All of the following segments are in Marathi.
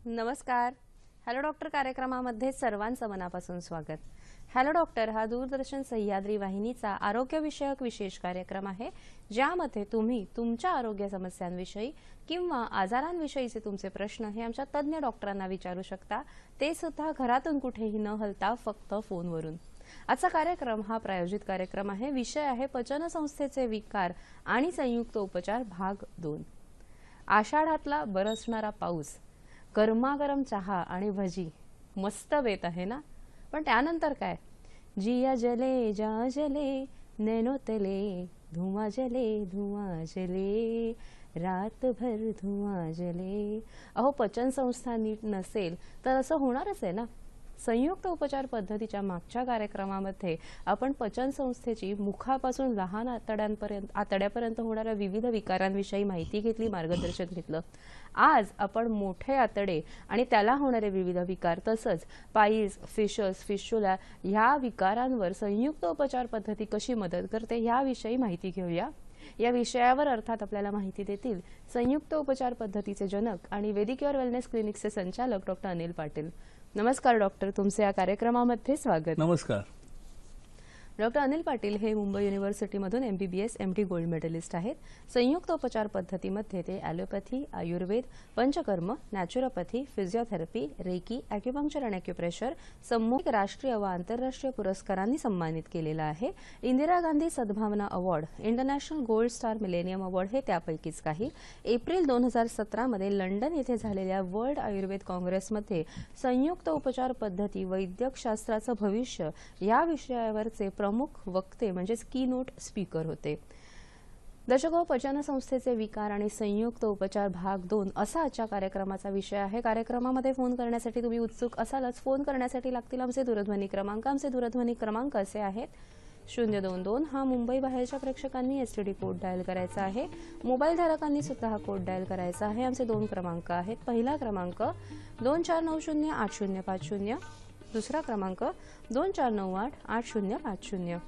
नमस्कार. हॅलो डॉक्टर कार्यक्रमामध्ये सर्वांचं मनापासून स्वागत. हॅलो डॉक्टर हा दूरदर्शन सह्याद्री वाहिनीचा आरोग्यविषयक विशेष कार्यक्रम आहे, ज्यामध्ये तुम्ही तुमच्या आरोग्य समस्यांविषयी किंवा आजारांविषयीचे तुमचे प्रश्न हे आमच्या तज्ञ डॉक्टरांना विचारू शकता, ते सुद्धा घरातून कुठेही न हलता फक्त फोनवरून. आजचा कार्यक्रम हा प्रायोजित कार्यक्रम आहे. विषय आहे पचनसंस्थेचे विकार आणि संयुक्त उपचार भाग 2. आषाढातला बरसणारा पाऊस, गरमागरम चहा आणि भजी मस्त बेत आहे ना. पण त्यानंतर काय? जिया जले जा जले नैनो तले धुआं जले रातभर धुआं जले. अहो, पचनसंस्था नीट नसेल तर असं होणारच आहे ना. संयुक्त उपचार पद्धतीच्या मागच्या कार्यक्रमामध्ये आपण पचनसंस्थेची मुखापासून लहान आतड्यापर्यंत होणाऱ्या विविध विकारांविषयी माहिती घेतली, मार्गदर्शन घेतलं. आज आपण मोठे आतडे आणि त्याला होणारे विविध विकार तसंच पाईल्स, फिशर्स, फिशुला ह्या विकारांवर संयुक्त उपचार पद्धती कशी मदत करते याविषयी माहिती घेऊया. या विषयावर अर्थात आपल्याला माहिती देतील संयुक्त उपचार पद्धतीचे जनक आणि वेदिक्युअर वेलनेस क्लिनिकचे संचालक डॉक्टर अनिल पाटील. नमस्कार डॉक्टर, तुमचे या कार्यक्रमामध्ये स्वागत. नमस्कार. डॉक्टर अनिल पाटील हे मुंबई युनिव्हर्सिटीमधून MBBS MD गोल्ड मेडलिस्ट आहेत. संयुक्त उपचार पद्धतीमध्ये ते allopathy, Ayurveda, panchakarma, naturopathy, physiotherapy, reiki, acupuncture आणि ॲक्युप्रेशर सामूहिक राष्ट्रीय व आंतरराष्ट्रीय पुरस्कारांनी सन्मानित केलेला आहे. इंदिरा गांधी सद्भावना award, international gold star millennium award हे त्यापैकीच काही. एप्रिल 2017 मध्ये लंडन येथे झालेल्या वर्ल्ड आयुर्वेद काँग्रेसमध्ये संयुक्त उपचार पद्धती वैद्यकशास्त्राचं भविष्य या विषयावरचे प्रमुख वक्ते म्हणजेच कीनोट स्पीकर होते. दर्शको, पचनसंस्थेचे विकार आणि संयुक्त उपचार भाग 2 असा आजच्या कार्यक्रमाचा विषय आहे. कार्यक्रमामध्ये फोन करण्यासाठी तुम्ही उत्सुक असालच. फोन करण्यासाठी लागतील आमचे दूरध्वनी क्रमांक. आमचे दूरध्वनी क्रमांक असे आहेत: 022 हा मुंबई बाहेरच्या प्रेक्षकांनी STD कोड डायल करायचा आहे. मोबाईल धारकांनी सुद्धा हा कोड डायल करायचा आहे. आमचे 2 क्रमांक आहेत. पहिला क्रमांक 24908050, दुसरा क्रमांक 24988050.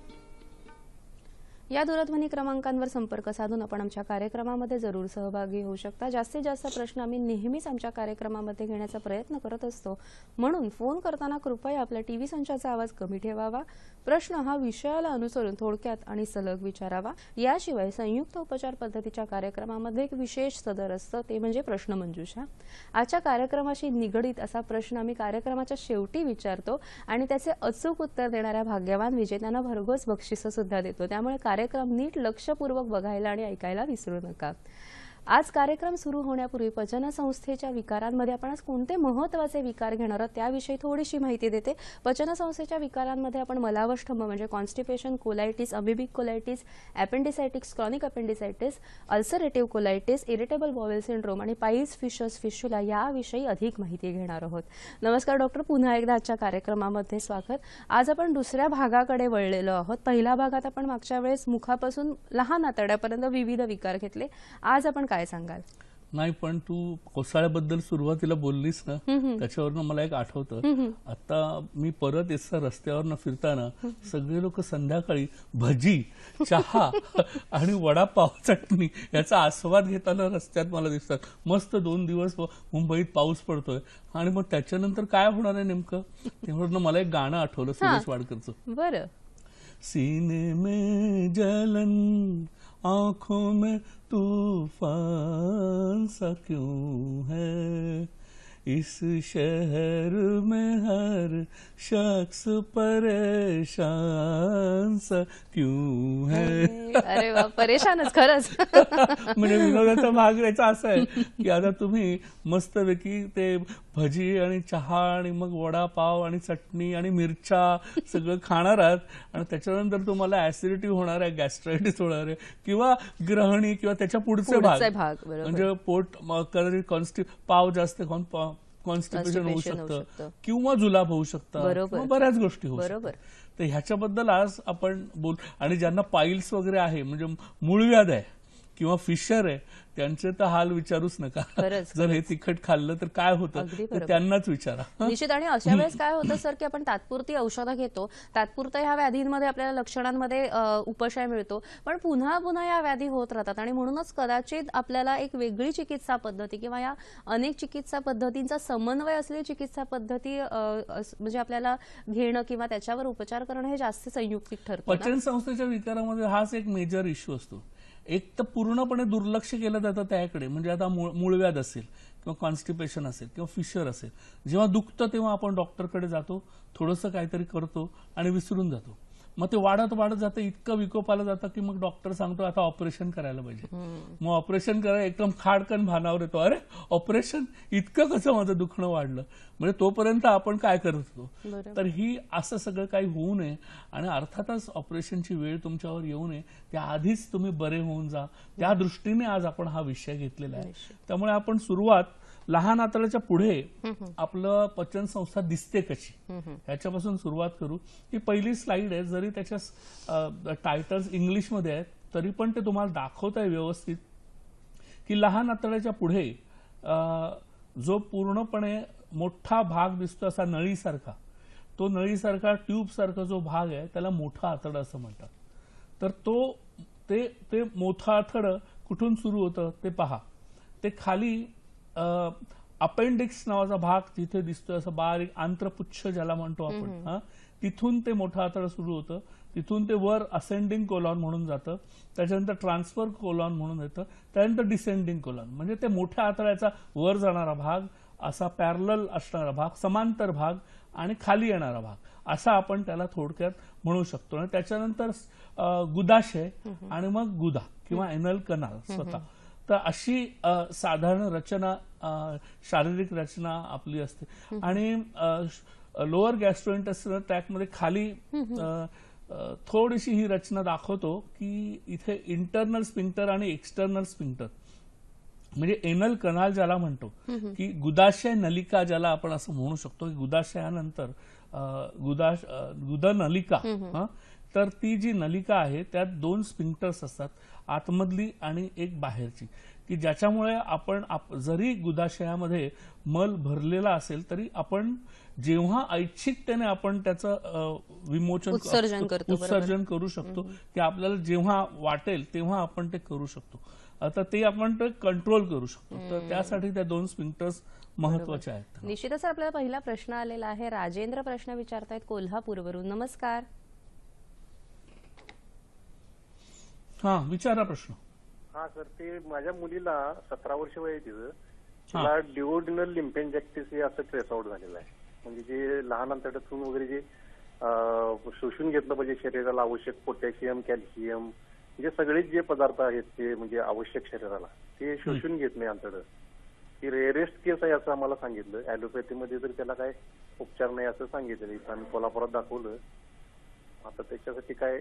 या दूरध्वनी क्रमांकांवर संपर्क साधून आपण आमच्या कार्यक्रमामध्ये जरूर सहभागी होऊ शकता. जास्तीत जास्त प्रश्न आम्ही नेहमीच आमच्या कार्यक्रमामध्ये घेण्याचा प्रयत्न करत असतो, म्हणून फोन करताना कृपया आपल्या टीव्ही संचाचा आवाज कमी ठेवावा. प्रश्न हा विषयाला अनुसरून थोडक्यात आणि सलग विचारावा. याशिवाय संयुक्त उपचार पद्धतीच्या कार्यक्रमामध्ये एक विशेष सदर असतं, ते म्हणजे प्रश्नमंजुषा. आजच्या कार्यक्रमाशी निगडीत असा प्रश्न आम्ही कार्यक्रमाच्या शेवटी विचारतो आणि त्याचे अचूक उत्तर देणाऱ्या भाग्यवान विजेत्यांना भरघोस बक्षिसं सुद्धा देतो. त्यामुळे कार्यक्रम नीट लक्षपूर्वक बघायला आणि ऐकायला विसरू नका. आज कार्यक्रम सुरू होण्यापूर्वी पचनसंस्थेच्या विकारांमध्ये आपण आज कोणते महत्त्वाचे विकार घेणार आहोत त्याविषयी थोडीशी माहिती देते. पचनसंस्थेच्या विकारांमध्ये आपण मलावष्टंभ म्हणजे constipation, colitis, amoebic colitis, appendicitis, chronic appendicitis, ulcerative colitis, irritable bowel syndrome आणि पाईल्स, फिशर्स, फिशुला याविषयी अधिक माहिती घेणार आहोत. नमस्कार डॉक्टर, पुन्हा एकदा आजच्या कार्यक्रमामध्ये स्वागत. आज आपण दुसऱ्या भागाकडे वळलेलो आहोत. पहिल्या भागात आपण मागच्या वेळेस मुखापासून लहान आतड्यापर्यंत विविध विकार घेतले. आज आपण काय सांगाल? नाही, पण तू कोसळ्याबद्दल सुरुवातीला बोललीस ना, त्याच्यावरनं मला एक आठवतं. आता मी परत येता रस्त्यावरनं फिरताना सगळे लोक संध्याकाळी भजी, चहा आणि वडापाव, चटणी याचा आस्वाद घेताना रस्त्यात मला दिसतात. मस्त 2 दिवस मुंबईत पाऊस पडतोय आणि मग त्याच्यानंतर काय होणार आहे नेमकं, त्यावरनं मला एक गाणं आठवलं सुरेश वाडकरचं. बरं. सीने में जलन, आंखों में तूफान सा क्यों है, इस शहर में हर शख्स परेशान सा क्यों है. अरे वा, परेशानच खरंच. म्हणजे विनोदाचा भाग याचा असा आहे की आता तुम्ही मस्तपैकी ते भजी आणि चहा आणि मग वडापाव आणि चटणी आणि मिरच्या सगळं खाणार आहात आणि त्याच्यानंतर तुम्हाला ऍसिडिटी होणार आहे, गॅस्ट्रायटिस होणार आहे किंवा ग्रहणी किंवा त्याच्या पुढचे भाग म्हणजे पोट कदाचित पाव जास्त खाऊन कॉन्स्टिपेशन होऊ Constipation होऊ शकतं शकतं. किंवा जुलाब होऊ शकतात बरोबर. किंवा बऱ्याच गोष्टी होऊ बरोबर. शकतात. तर ह्याच्याबद्दल आज आपण बोल. आणि ज्यांना पाईल्स वगैरे आहे म्हणजे मूळव्याध आहे किंवा फिशर आहे त्यांचे तर हाल विचारूच नका. खरंच, जर हे तिखट खाल्लं तर काय होतं अगदी ते बरोबर. त्यांनाच विचारा. निश्चित. आणि अशा वेळेस काय होतं सर, की आपण तात्पुरती औषधं घेतो, तात्पुरतं ह्या व्याधींमध्ये आपल्याला लक्षणांमध्ये उपशय मिळतो, पण पुन्हा पुन्हा या व्याधी होत राहतात आणि म्हणूनच कदाचित आपल्याला एक वेगळी चिकित्सा पद्धती किंवा या अनेक चिकित्सा पद्धतींचा समन्वय असलेली चिकित्सा पद्धती म्हणजे आपल्याला घेणं किंवा त्याच्यावर उपचार करणं हे जास्त संयुक्तिक ठरतं ना? पचन संस्थेच्या विकारामध्ये हाच एक मेजर इश्यू असतो. एक तर पूर्णपणे दुर्लक्ष केलं जातं त्याकडे. म्हणजे आता मूळव्याध असेल किंवा कॉन्स्टिपेशन असेल किंवा फिशर असेल, जेव्हा दुखतं तेव्हा आपण डॉक्टरकडे जातो, थोडंसं काहीतरी करतो आणि विसरून जातो. मग ते वाढत वाढत जातं, इतकं विकोपाला जातं की मग डॉक्टर सांगतो आता ऑपरेशन करायला पाहिजे. मग ऑपरेशन करायला एकदम खाडकन भानावर येतो, अरे ऑपरेशन, इतकं कसं माझं दुखणं वाढलं. म्हणजे तोपर्यंत आपण काय करत होतो. बरोबर. तर ही असं सगळं काही होऊ नये आणि अर्थातच ऑपरेशनची वेळ तुमच्यावर येऊ नये त्याआधीच तुम्ही बरे होऊन जा. त्या दृष्टीने आज आपण हा विषय घेतलेला आहे. त्यामुळे आपण सुरुवात लहान आतड्याच्या पुढे आपलं पचन संस्था दिसते कशी ह्याच्यापासून सुरुवात करू. ही पहिली स्लाइड आहे. जरी त्याच्या टायटल्स इंग्लिशमध्ये आहेत तरी पण ते तुम्हाला दाखवत आहे व्यवस्थित की लहान आतड्याच्या पुढे जो पूर्णपणे मोठा भाग दिसतो असा नळीसारखा, तो नळीसारखा ट्यूब सारखा जो भाग आहे त्याला मोठं आतडं असं म्हणतात. तर ते मोठं आतडं कुठून सुरू होतं ते पहा. ते खाली अपेंडिक्स नावाचा भाग तिथे दिसतोय, असं बारीक आंत्रपुच्छ ज्याला म्हणतो आपण, तिथून ते मोठं आतडं सुरू होतं. तिथून ते वर असेंडिंग कोलॉन म्हणून जातं, त्याच्यानंतर ट्रान्सफर कोलॉन म्हणून येतं, त्यानंतर डिसेंडिंग कोलॉन. म्हणजे ते मोठ्या आतड्याचा वर जाणारा भाग, असा पॅरलल असणारा भाग, समांतर भाग आणि खाली येणारा भाग, असा आपण त्याला थोडक्यात म्हणू शकतो. आणि त्याच्यानंतर गुदाशय आणि मग गुदा किंवा एनल कनाल स्वतः. तर अशी साधारण रचना, शारीरिक रचना आपली असते. आणि लोअर गॅस्ट्रोइंटेस्टिनल ट्रॅक्टमध्ये खाली थोडीशी ही रचना दाखवतो की इथे इंटरनल स्पिंक्टर आणि एक्सटर्नल स्पिंक्टर म्हणजे एनल कनाल ज्याला म्हणतो, की गुदाशय नलिका ज्याला आपण असं म्हणू शकतो की गुदाशयानंतर गुदनलिका. तर ती जी नलिका आहे त्यात 2 स्पिंक्टर्स असतात, आतमधली आणि एक बाहेरची, की ज्याच्यामुळे आपण जरी गुदाशयामध्ये मल भरलेला असेल तरी आपण जेव्हा ऐच्छिकतेने आपण त्याचं उत्सर्जन करू शकतो, की आपल्याला जेव्हा वाटेल तेव्हा आपण ते करू शकतो. आता ते आपण ते कंट्रोल करू शकतो. तर त्यासाठी त्या 2 स्पिंक्टर्स महत्वाचे आहेत. निश्चितच सर, आपल्याला पहिला प्रश्न आलेला आहे. राजेंद्र प्रश्न विचारतायत कोल्हापूरवरून. नमस्कार. हा, विचारा प्रश्न. हा सर, ते माझ्या मुलीला 17 वर्ष वय आहे तिचं. तिला डिओडिनल लिम्फेंजेक्टिस हे असं ट्रेस आउट झालेलं आहे. म्हणजे जे लहान अंतरतून वगैरे जे शोषून घेतलं पाहिजे शरीराला आवश्यक पोटॅशियम, कॅल्शियम, म्हणजे सगळेच जे पदार्थ आहेत ते म्हणजे आवश्यक शरीराला, ते शोषून घेत नाही अंतरं. ती रेअरेस्ट केस आहे असं आम्हाला सांगितलं. ॲलोपॅथीमध्ये तर त्याला काय उपचार नाही असं सांगितलं. इथं आम्ही कोल्हापुरात दाखवलं. आता त्याच्यासाठी काय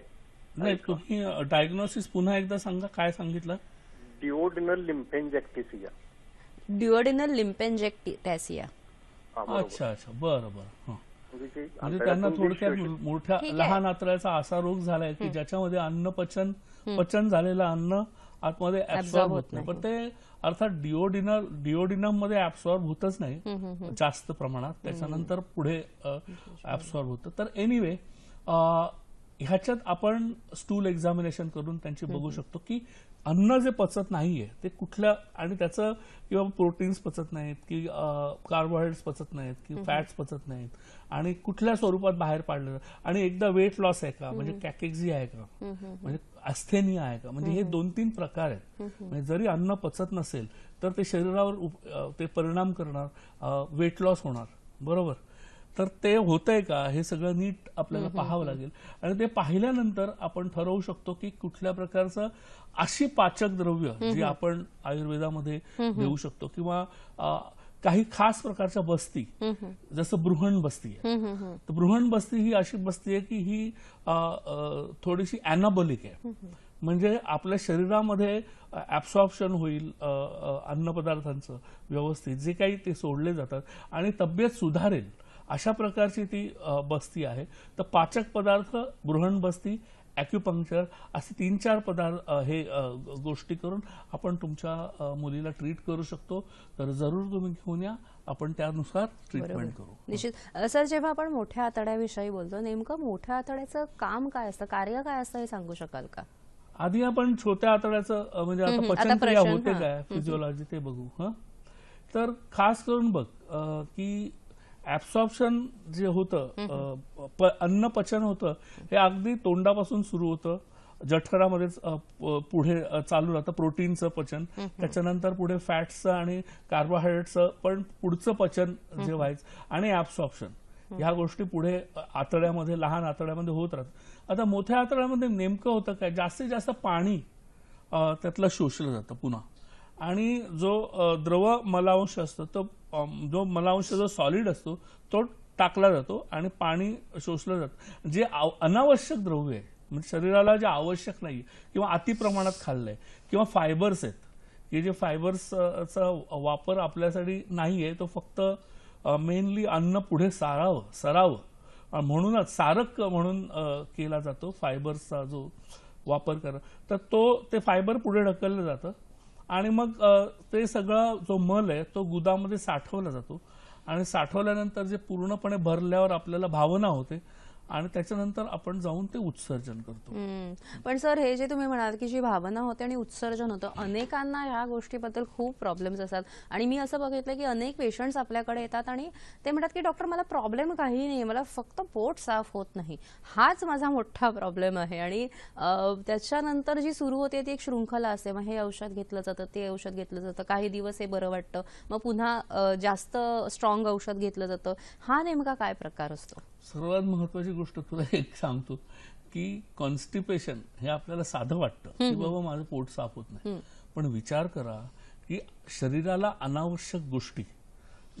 नाही, तुम्ही डायग्नोसिस पुन्हा एकदा सांगा, काय सांगितलं? डिओडिनल लिम्फेंजेक्टिसिया. डिओडिनल लिम्फेंजेक्टिसिया. अच्छा अच्छा, बरं बरं. म्हणजे म्हणजे त्यांना थोडक्यात मोठ्या लहान आतड्याचा असा रोग झालाय की ज्याच्यामध्ये पचन झालेलं अन्न आतमध्ये ऍब्सॉर्ब होत नाही. पण ते अर्थात डिओडिनम मध्ये ऍब्सॉर्ब होतच नाही जास्त प्रमाणात, त्याच्यानंतर पुढे ऍब्सॉर्ब होतं. तर एनिवे ह्याच्यात आपण स्टूल एक्झामिनेशन करून त्यांची बघू शकतो की अन्न जे पचत नाहीये ते कुठल्या, आणि त्याचं किंवा प्रोटीन्स पचत नाहीत की कार्बोहायड्रेट्स पचत नाहीत की फॅट्स पचत नाहीत आणि कुठल्या स्वरूपात बाहेर पाडलं, आणि एकदा वेट लॉस आहे का, म्हणजे कॅकेक्झी आहे का, म्हणजे अस्थेनिया आहे का, म्हणजे हे 2-3 प्रकार आहेत. म्हणजे जरी अन्न पचत नसेल तर ते शरीरावर ते परिणाम करणार, वेट लॉस होणार, बरोबर. तर ते होतंय का हे सगळं नीट आपल्याला पाहावं लागेल. आणि ते पाहिल्यानंतर आपण ठरवू शकतो की कुठल्या प्रकारचं अशी पाचक द्रव्य जी आपण आयुर्वेदामध्ये देऊ शकतो, किंवा काही खास प्रकारच्या बस्ती, जसं बृहण बस्ती आहे. तर बृहण बस्ती ही अशी बस्ती आहे की ही थोडीशी अॅनाबॉलिक आहे. म्हणजे आपल्या शरीरामध्ये ऍब्सॉर्प्शन होईल अन्नपदार्थांचं व्यवस्थित, जे काही ते सोडले जातात आणि तब्येत सुधारेल अशा प्रकारची ती बस्ती आहे. तर पाचक पदार्थ, बृहण बस्ती, ॲक्युपंक्चर असे 3-4 पदार्थ हे गोष्टी करून आपण तुमच्या मुलीला ट्रीट करू शकतो. तर जरूर तुम्ही घेऊन या, आपण त्यानुसार ट्रीटमेंट करू. निश्चित. सर, जेव्हा आपण मोठ्या आतड्याविषयी बोलतो, नेमकं मोठ्या आतड्याचं काम काय असतं, कार्य काय असतं, हे सांगू शकाल का? आधी आपण छोट्या आतड्याचं म्हणजे आता पचनक्रिया होते काय, फिजिओलॉजी ते बघू. तर खास करून बघ की ऍब्सॉर्प्शन जे होतं, अन्न पचन होतं, हे अगदी तोंडापासून सुरू होतं, जठरामध्येच पुढे चालू राहतं प्रोटीनचं पचन, त्याच्यानंतर पुढे फॅट्सचं आणि कार्बोहायड्रेटचं पण पुढचं पचन जे व्हायचं आणि ऍब्सॉर्प्शन, ह्या गोष्टी पुढे आतड्यामध्ये, लहान आतड्यामध्ये होत राहतात. आता मोठ्या आतड्यामध्ये नेमकं होतं काय, जास्तीत जास्त पाणी त्यातलं शोषलं जातं पुन्हा, आणि जो द्रव मलांश असतो तो जो मलांश जो सॉलिड असतो तो टाकला जातो आणि पाणी शोषलं जातं. जे अनावश्यक द्रव्य आहे, म्हणजे शरीराला जे आवश्यक नाही किंवा अति प्रमाणात खाल्लंय, किंवा फायबर्स आहेत की जे फायबर्सचा वापर आपल्यासाठी नाही आहे, तो फक्त मेनली अन्न पुढे सरावं म्हणूनच सारक म्हणून केला जातो फायबर्सचा जो वापर करा. तर ते फायबर पुढे ढकललं जातं आणि मग ते सगळं जो मल आहे तो गुदामध्ये साठवला जातो आणि साठवल्यानंतर जे पूर्णपणे भरल्यावर आपल्याला भावना होते आणि त्याच्यानंतर आपण जाऊन ते उत्सर्जन करतो. पण सर, हे जे तुम्ही म्हणाल की जी भावना होते आणि उत्सर्जन होतं, अनेकांना ह्या गोष्टीबद्दल खूप प्रॉब्लेम्स असतात आणि मी असं बघितलं की अनेक पेशंट्स आपल्याकडे येतात आणि ते म्हणतात की डॉक्टर, मला प्रॉब्लेम काही नाही, मला फक्त पोट साफ होत नाही, हाच माझा मोठा प्रॉब्लेम आहे. आणि त्याच्यानंतर जी सुरू होते ती एक शृंखला असते, मग हे औषध घेतलं जातं, ते औषध घेतलं जातं, काही दिवस हे बरं वाटतं, मग पुन्हा जास्त स्ट्रॉंग औषध घेतलं जातं. हा नेमका काय प्रकार असतो? सर्वात महत्वाची गोष्ट तुला एक सांगतो की कॉन्स्टिपेशन हे आपल्याला साधं वाटतं की बाबा माझं पोट साफ होत नाही, पण विचार करा की शरीराला अनावश्यक गोष्टी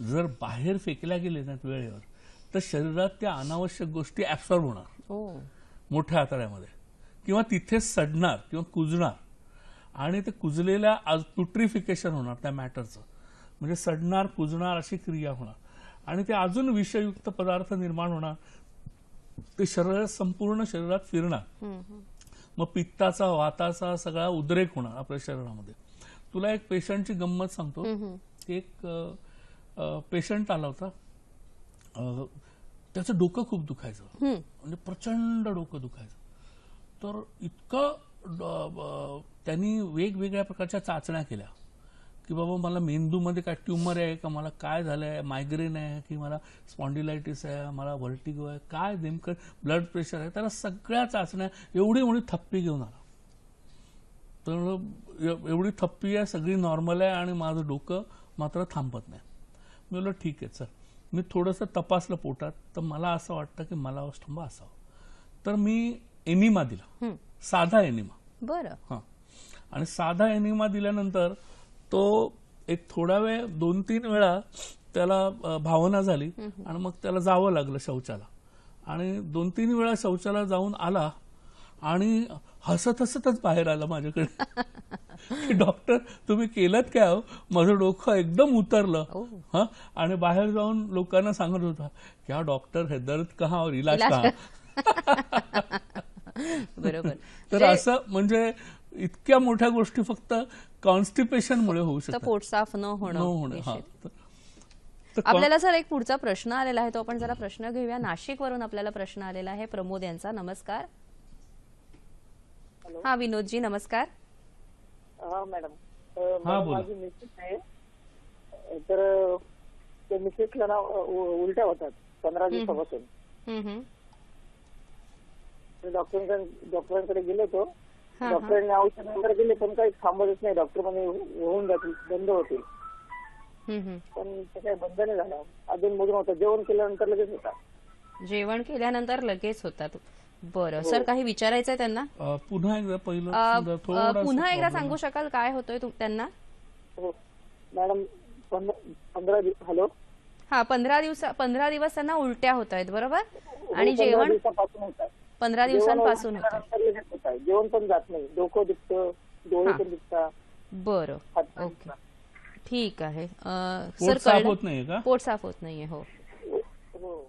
जर बाहेर फेकल्या गेल्या नाहीत वेळेवर, तर शरीरात त्या अनावश्यक गोष्टी ऍब्सॉर्ब होणार मोठ्या आतड्यामध्ये, किंवा तिथेच सडणार किंवा कुजणार, आणि ते कुजलेल्या प्युट्रिफिकेशन होणार त्या मॅटरचं, म्हणजे सडणार, कुजणार अशी क्रिया होणार आणि ते अजून विषयुक्त पदार्थ निर्माण होणार, ते संपूर्ण शरीरात फिरणार, मग पित्ताचा, वाताचा सगळा उद्रेक होणार आपल्या शरीरामध्ये. तुला एक पेशंटची गंमत सांगतो. एक पेशंट आला होता, त्याचं डोकं खूप दुखायचं, म्हणजे प्रचंड डोकं दुखायचं. तर इतकं त्यांनी वेगवेगळ्या प्रकारच्या चाचण्या केल्या की बाबा मला मेंदूमध्ये काय ट्यूमर आहे का, मला काय झालंय, मायग्रेन आहे की मला स्पॉन्डिलायटिस आहे, मला व्हर्टिगो आहे, काय नेमकं ब्लड प्रेशर आहे. त्याला सगळ्या चाचण्या, एवढी मोठी थप्पी घेऊन आला. तर एवढी थप्पी आहे, सगळी नॉर्मल आहे आणि माझं डोकं मात्र थांबत नाही. मी बोललो ठीक आहे, चल मी थोडंसं तपासलं पोटात, तर मला असं वाटतं की मला स्तंभ असावं. तर मी एनिमा दिला, साधा एनिमा. बरं. हां, आणि साधा एनिमा दिल्यानंतर तो एक थोडा वेळ 2-3 वेळा त्याला भावना झाली आणि मग त्याला जावं लागलं शौचाला, आणि 2-3 वेळा शौचाला जाऊन आला आणि हसत हसतच बाहेर आला माझ्याकडे की डॉक्टर तुम्ही केलंत काय हो, माझं डोकं एकदम उतरलं. आणि बाहेर जाऊन लोकांना सांगत होता क्या डॉक्टर है, दर्द कहाँ और इलाज कहाँ. बरोबर. तर असं म्हणजे इतक्या मोठ्या गोष्टी फक्त कॉन्स्टिपेशनमुळे होऊ शकतात, पोट साफ न होणं. तर आपल्याला सर एक पुढचा प्रश्न आलेला आहे, तो आपण जरा प्रश्न घेऊया. नाशिकवरून आपल्याला प्रश्न आलेला आहे प्रमोद यांचा. नमस्कार. हा, विनोदजी नमस्कार. हा मॅडम, हा, बोला. माझी मिसेस आहे, तर त्या मिसेसला ना उलट्या होतात 15 दिवसापासून. डॉक्टरांकडे गेलो होतो, डॉक्टरांनी औषध वगैरे दिले पण काही थांबतच नाही. डॉक्टर म्हणे होऊन जातील, बंद होतील, पण ते काही बंद नाही झालं. अजून मधून होतं, जेवण केल्यानंतर लगेच होता. जेवण केल्यानंतर लगेच होतात. बरं सर, काही विचारायचंय त्यांना? पुन्हा एकदा पुन्हा एकदा सांगू शकाल काय होतोय त्यांना? हो मॅडम, 15 दिवस. हॅलो. हा, 15 दिवस त्यांना उलट्या होत आहेत, बरोबर? आणि जेवण 15 दिवसापासून होतात. 15 दिवसांपासून होत आहे. आहे, जेवण पण जात नाही, डोकं दुखतं, डोळे पण दुखतात, बरं, हातपाय ओके, ठीक आहे. पोट साफ होत नाहीये का? पोट साफ होत नाहीये. हो हो.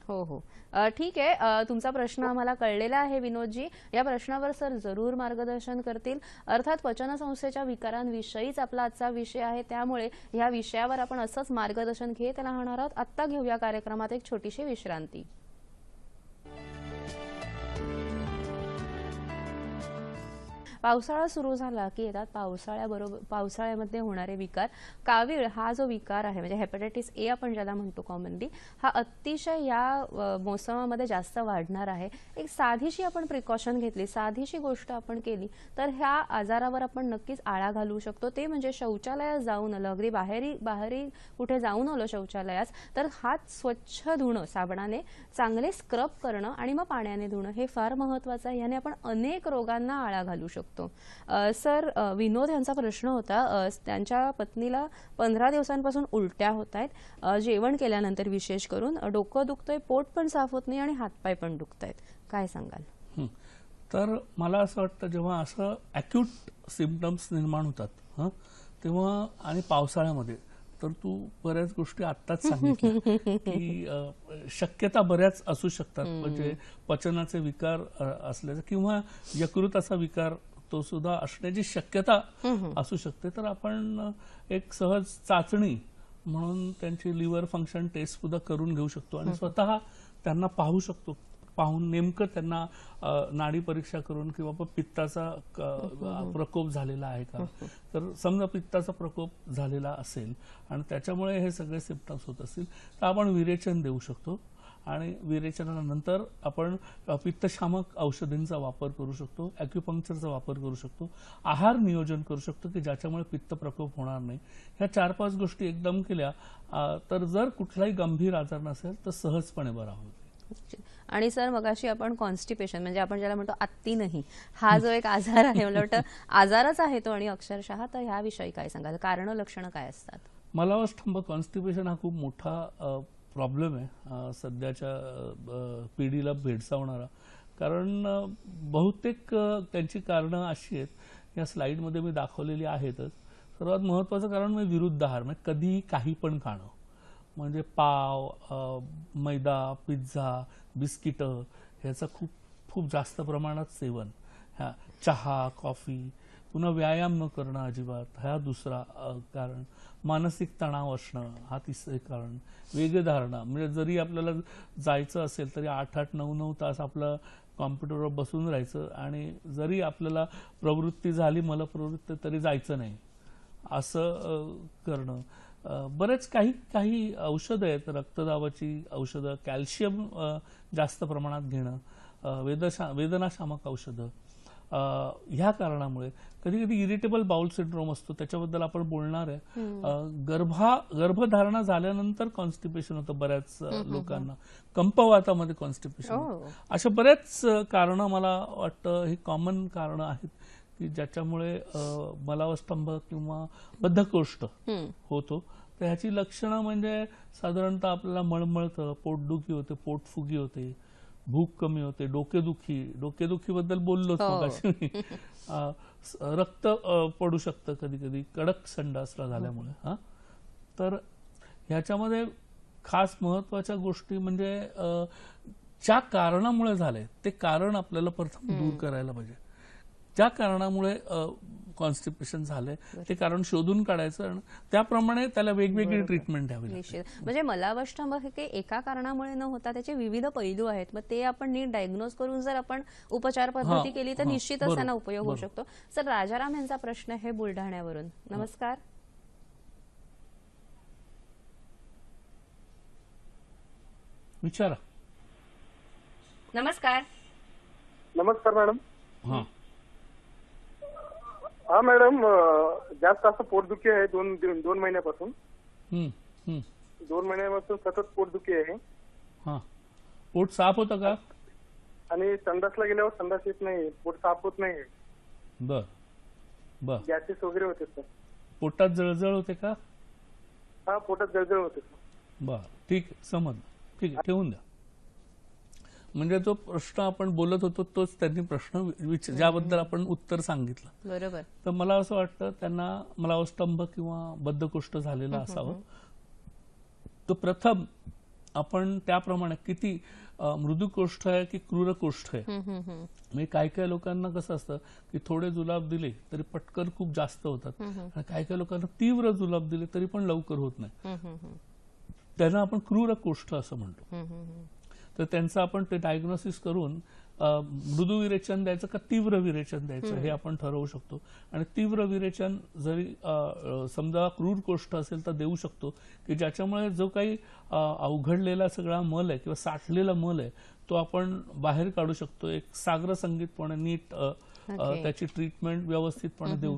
हो हो ठीक आहे. तुमचा प्रश्न आम्हाला कळलेला आहे विनोदजी. या प्रश्नावर सर जरूर मार्गदर्शन करतील. अर्थात पचनसंस्थेच्या विकारांविषयीच आपला आजचा विषय आहे, त्यामुळे या विषयावर आपण असंच मार्गदर्शन घेत राहणार आहोत. आत्ता घेऊया कार्यक्रमात एक छोटीशी विश्रांती. पावसाळा सुरू झाला की येतात पावसाळ्यामध्ये होणारे विकार. कावीळ हा जो विकार आहे, म्हणजे हेपॅटायटिस ए आपण ज्याला म्हणतो कॉमनली, हा अतिशय या मोसमामध्ये जास्त वाढणार आहे. एक साधीशी आपण प्रिकॉशन घेतली, साधीशी गोष्ट आपण केली तर ह्या आजारावर आपण नक्कीच आळा घालू शकतो. ते म्हणजे शौचालयात जाऊन आलं, अगदी बाहेरी कुठे जाऊन आलो शौचालयास, तर हात स्वच्छ धुणं, साबणाने चांगले स्क्रब करणं आणि मग पाण्याने धुणं हे फार महत्वाचं आहे. याने आपण अनेक रोगांना आळा घालू शकतो. सर, विनोद यांचा प्रश्न होता, त्यांच्या पत्नीला 15 दिवसांपासून उलट्या होत आहेत, जेवण केल्यानंतर विशेष करून डोकं दुखतंय, पोट पण साफ होत नाही आणि हातपाय पण दुखत आहेत, काय सांगाल? तर मला असं वाटतं जेव्हा असं अॅक्यूट सिम्पटम्स निर्माण होतात तेव्हा, आणि पावसाळ्यामध्ये, तर तू बऱ्याच गोष्टी आत्ताच सांगितल्या की शक्यता बऱ्याच असू शकतात. म्हणजे पचनाचे विकार असल्याचं किंवा यकृत असा विकार तो सुद्धा असण्याची शक्यता असू शकते. तर आपण एक सहज चाचणी म्हणून त्यांची लिव्हर फंक्शन टेस्ट सुद्धा करून घेऊ शकतो आणि स्वतः त्यांना पाहू शकतो. पाहून नेमकं त्यांना नाडी परीक्षा करून किंवा पित्ताचा प्रकोप झालेला आहे का, तर समजा पित्ताचा प्रकोप झालेला असेल आणि त्याच्यामुळे हे सगळे सिम्पटम्स होत असतील तर आपण विरेचन देऊ शकतो. आणि विरेचनानंतर आपण पित्तशामक औषधींचा वापर करू शकतो, ॲक्युपंक्चरचा वापर करू शकतो, आहार नियोजन करू शकतो की ज्याच्यामुळे पित्त प्रकोप होणार नाही. ह्या 4-5 गोष्टी एकदम केल्या तर जर कुठलाही गंभीर आजार नसेल तर सहजपणे बरा होईल. आणि सर, मगाशी आपण कॉन्स्टिपेशन, म्हणजे आपण ज्याला म्हणतो आत्ती नाही, हा जो एक आजार आहे, मला वाटतं आजारच आहे तो आणि अक्षरशः, तर ह्याविषयी काय सांगाल? कारण लक्षणं काय असतात? मला वाटतं कॉन्स्टिपेशन हा खूप मोठा प्रॉब्लेम आहे सध्याच्या पिढीला भेडसावणारा. कारण बहुतेक त्यांची कारणं अशी आहेत, या स्लाइडमध्ये मी दाखवलेली आहेतच. सर्वात महत्त्वाचं कारण म्हणजे विरुद्ध आहार, म्हणजे कधीही काही पण खाणं, म्हणजे पाव, मैदा, पिझ्झा, बिस्किटं ह्याचं खूप जास्त प्रमाणात सेवन, चहा, कॉफी, पुन्हा व्यायाम न करणं अजिबात, हा दुसरा कारण. मानसिक तणाव असणं हा तिसरे कारण. वेगधारणा, म्हणजे जरी आपल्याला जायचं असेल तरी 8-8, 9-9 तास आपलं कॉम्प्युटरवर बसून राहायचं आणि जरी आपल्याला प्रवृत्ती झाली मलप्रवृत्ती तरी जायचं नाही असं करणं. बरेच काही औषधं आहेत, रक्तदाबाची औषधं, कॅल्शियम जास्त प्रमाणात घेणं, वेदनाशामक औषधं, ह्या कारणामुळे कधी कधी इरिटेबल बाउल सिंड्रोम असतो, त्याच्याबद्दल आपण बोलणार आहे. गर्भधारणा झाल्यानंतर कॉन्स्टिपेशन होतं बऱ्याच लोकांना, कंपवातामध्ये कॉन्स्टिपेशन, अशा बरेच कारणं मला वाटतं ही कॉमन कारणं आहेत की ज्याच्यामुळे मलावस्तंभ किंवा बद्धकोष्ठ होतो. तर ह्याची लक्षणं म्हणजे साधारणतः आपल्याला मळमळतं, पोटदुखी होते, पोटफुगी होते, भूक कमी होते, डोकेदुखीबद्दल बोललोच मगाशी. रक्त पडू शकतं कधी कधी कडक संडासला झाल्यामुळे. तर ह्याच्यामध्ये खास महत्वाच्या गोष्टी म्हणजे ज्या कारणामुळे झाले ते कारण आपल्याला प्रथम दूर करायला पाहिजे. ज्या कारणामुळे कॉन्स्टिपेशन झालंय ते कारण शोधून काढायचं आणि त्याप्रमाणे त्याला वेगवेगळी ट्रीटमेंट द्यावी. निश्चित, म्हणजे मलावस्तंभ हे एका कारणामुळे न होता त्याचे विविध पैलू आहेत. मग ते आपण नीट डायग्नोज करून जर आपण उपचार पद्धती केली तर निश्चितच त्यांना उपयोग होऊ शकतो. सर, राजाराम यांचा प्रश्न आहे बुलढाण्यावरून. नमस्कार. विचारा. नमस्कार. नमस्कार मॅडम. हा हा मॅडम, जास्त असं पोटदुखी आहे 2 महिन्यापासून. 2 महिन्यापासून सतत पोटदुखी आहे. हा, पोट साफ होतं का? आणि संडासला गेल्यावर संडास येत नाही, पोट साफ होत नाही. बर बर. गॅसेस वगैरे होते सर. पोटात जळजळ होते का? हा, पोटात जळजळ होते सर. बर, ठीक आहे, समजलं. ठीक आहे, ठेवून द्या. म्हणजे जो प्रश्न आपण बोलत होतो तोच त्यांनी प्रश्न ज्याबद्दल आपण उत्तर सांगितलं. बरोबर. तर मला असं वाटतं त्यांना मलावस्तंभ किंवा बद्धकोष्ठ झालेला असावं. तो प्रथम आपण त्याप्रमाणे किती मृदू कोष्ठ आहे की क्रूर कोष्ठ आहे. म्हणजे काही काही लोकांना कसं असतं की थोडे जुलाब दिले तरी पटकन खूप जास्त होतात आणि काही काही लोकांना तीव्र जुलाब दिले तरी पण लवकर होत नाही. त्यांना आपण क्रूर कोष्ठ असं म्हणतो. तर त्यांचं आपण ते डायग्नोसिस करून मृदू विरेचन द्यायचं का तीव्र विरेचन द्यायचं हे आपण ठरवू शकतो. आणि तीव्र विरेचन जरी समजा क्रूर कोष्ठ असेल तर देऊ शकतो की ज्याच्यामुळे जो काही अवघडलेला सगळा मल आहे किंवा साठलेला मल आहे तो आपण बाहेर काढू शकतो. एक साग्र संगीतपणे नीट त्याची ट्रीटमेंट व्यवस्थितपणे देऊ.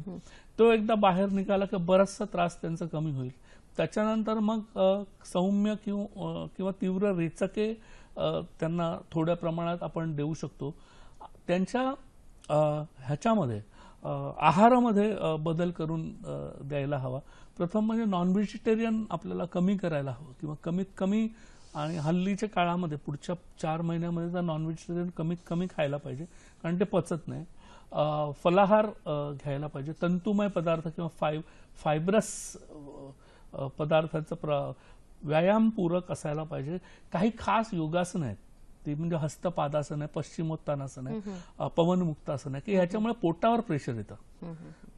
तो एकदा बाहेर निघाला की बराचसा त्रास त्यांचा कमी होईल. त्याच्यानंतर मग सौम्य किंवा तीव्र रेचके त्यांना थोड्या प्रमाणात आपण देऊ शकतो. त्यांच्या ह्याच्यामध्ये आहारामध्ये बदल करून द्यायला हवा. प्रथम म्हणजे नॉन व्हेजिटेरियन आपल्याला कमी करायला हवं किंवा कमीत कमी. आणि हल्लीच्या काळामध्ये पुढच्या 4 महिन्यामध्ये तर नॉन व्हेजिटेरियन कमीत कमी खायला पाहिजे कारण ते पचत नाही. फलाहार घ्यायला पाहिजे. तंतुमय पदार्थ किंवा फायब्रस पदार्थांचा व्यायामपूरक असायला पाहिजे. काही खास योगासन आहेत ते म्हणजे हस्तपादासन आहे, पश्चिमोत्तानासन आहे, पवनमुक्तासन आहे की ह्याच्यामुळे पोटावर प्रेशर येतं.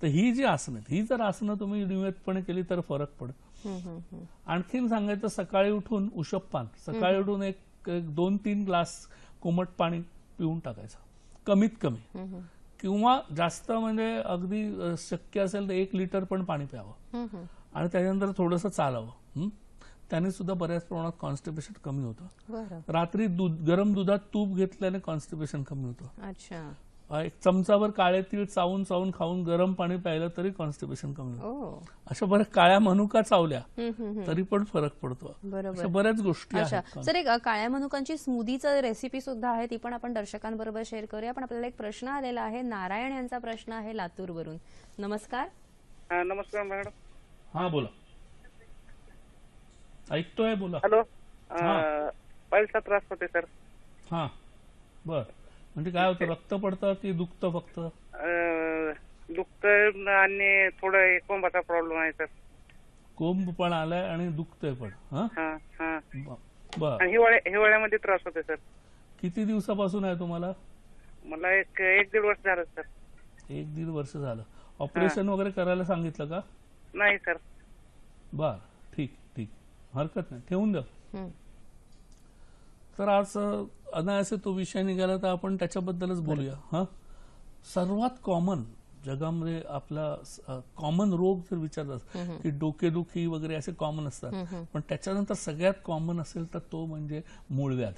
तर ही जी आसनं आहेत ही जर आसनं तुम्ही नियमितपणे केली तर फरक पडेल. आणखीन सांगायचं सकाळी उठून उशप्पान सकाळी उठून एक 2-3 ग्लास कोमट पाणी पिऊन टाकायचं कमीत कमी. किंवा जास्त म्हणजे अगदी शक्य असेल तर 1 लिटर पण पाणी प्यावं आणि त्याच्यानंतर थोडंसं चालावं. त्याने सुद्धा बऱ्याच प्रमाणात कॉन्स्टिपेशन कमी होतं. रात्री गरम दुधात तूप घेतल्याने कॉन्स्टिपेशन कमी होतं. एक चमचाभर काळे तीळ चावून चावून खाऊन गरम पाणी प्यायलं तरी कॉन्स्टिपेशन कमी होतं. अशा बऱ्याच काळ्या मनुका चावल्या तरी पण फरक पडतो. अशा बऱ्याच गोष्टी आहेत. सर एक काळ्या मनुकांची स्मूदीचं रेसिपी सुद्धा आहे ती पण आपण दर्शकांबरोबर शेअर करूया. पण आपल्याला एक प्रश्न आलेला आहे. नारायण यांचा प्रश्न आहे लातूरवरून. नमस्कार. नमस्कार मॅडम. हा बोला. ऐकतोय बोला. हॅलो. पायलचा त्रास होते सर. हा बर. म्हणजे काय होतं रक्त पडतं की दुखतं फक्त? दुखतं आणि थोडं कोंबाचा प्रॉब्लेम आहे सर. कोंब पण आलाय आणि दुखतंय पण. बर. हिवाळ्यामध्ये त्रास होते सर. किती दिवसापासून आहे तुम्हाला? मला एक 1-1.5 वर्ष झालं सर. 1-1.5 वर्ष झालं. ऑपरेशन वगैरे करायला सांगितलं का? नाही सर. बर ठीक ठीक हरकत नाही ठेवून द्या. तर आज अनायासे तो विषय निघाला तर आपण त्याच्याबद्दलच बोलूया. सर्वात कॉमन जगामध्ये आपला कॉमन रोग जर विचारला की डोकेदुखी वगैरे असे कॉमन असतात पण त्याच्यानंतर सगळ्यात कॉमन असेल तर तो म्हणजे मूळव्याध.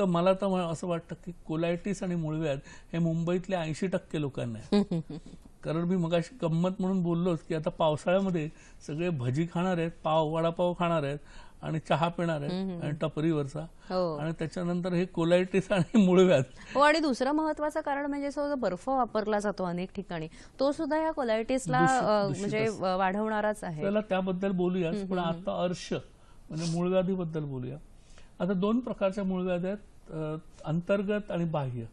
मला तर असं वाटतं की कोलायटिस आणि मूळव्याध हे मुंबईतल्या 80% लोकांना आहे. कारण मी मगाशी गंमत म्हणून बोललोच की आता पावसाळ्यामध्ये सगळे भजी खाणार आहेत, वडापाव खाणार आहेत आणि चहा पिणार आहेत आणि टपरीवरचा. आणि त्याच्यानंतर हे कोलायटिस आणि मूळव्याध. हो. आणि दुसरं महत्वाचं कारण म्हणजे जो बर्फ वापरला जातो अनेक ठिकाणी तो सुद्धा या कोलायटिसला म्हणजे वाढवणाराच आहे. त्याला त्याबद्दल बोलूयाच. पण आता अर्श म्हणजे मूळव्याधीबद्दल बोलूया. आता 2 प्रकारच्या मूळव्याधी आहेत, अंतर्गत आणि बाह्य.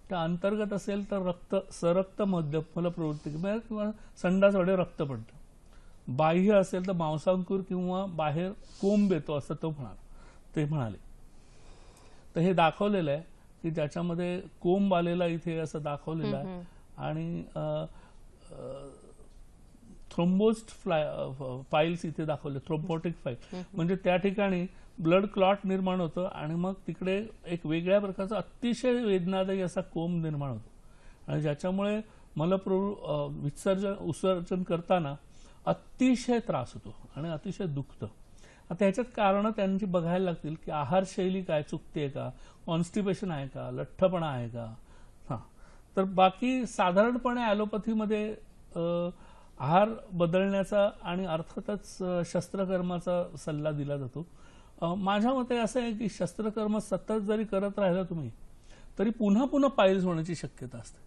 त्या अंतर्गत असेल तर सरक्त मध्यम प्रवृत्ती किंवा संडासवाडे रक्त पडतं. बाह्य असेल तर मांसांकुर किंवा बाहेर कोंब येतो असं ते म्हणाले. तर हे दाखवलेलं आहे की ज्याच्यामध्ये कोंब आलेला इथे असं दाखवलेलं आहे आणि थ्रोम्बोस्ड फाईल्स इथे दाखवले. थ्रोम्बोटिक फाईल म्हणजे त्या ठिकाणी ब्लड क्लॉट निर्माण होतं आणि मग तिकडे एक वेगळ्या प्रकारचा अतिशय वेदनादायी असा कोंब निर्माण होतो आणि ज्याच्यामुळे विसर्जन करताना अतिशय त्रास होतो आणि अतिशय दुखतं. आता ह्याच्यात कारण त्यांची बघायला लागतील की आहारशैली काय चुकते का, कॉन्स्टिपेशन आहे का, लठ्ठपणा आहे का. तर बाकी साधारणपणे ॲलोपॅथीमध्ये आहार बदलण्याचा आणि अर्थातच शस्त्रकर्माचा सल्ला दिला जातो. माझ्या मते असं आहे की शस्त्रकर्म सतत जरी करत राहिलं तुम्ही तरी पुन्हा पुन्हा पायल्स होण्याची शक्यता असते.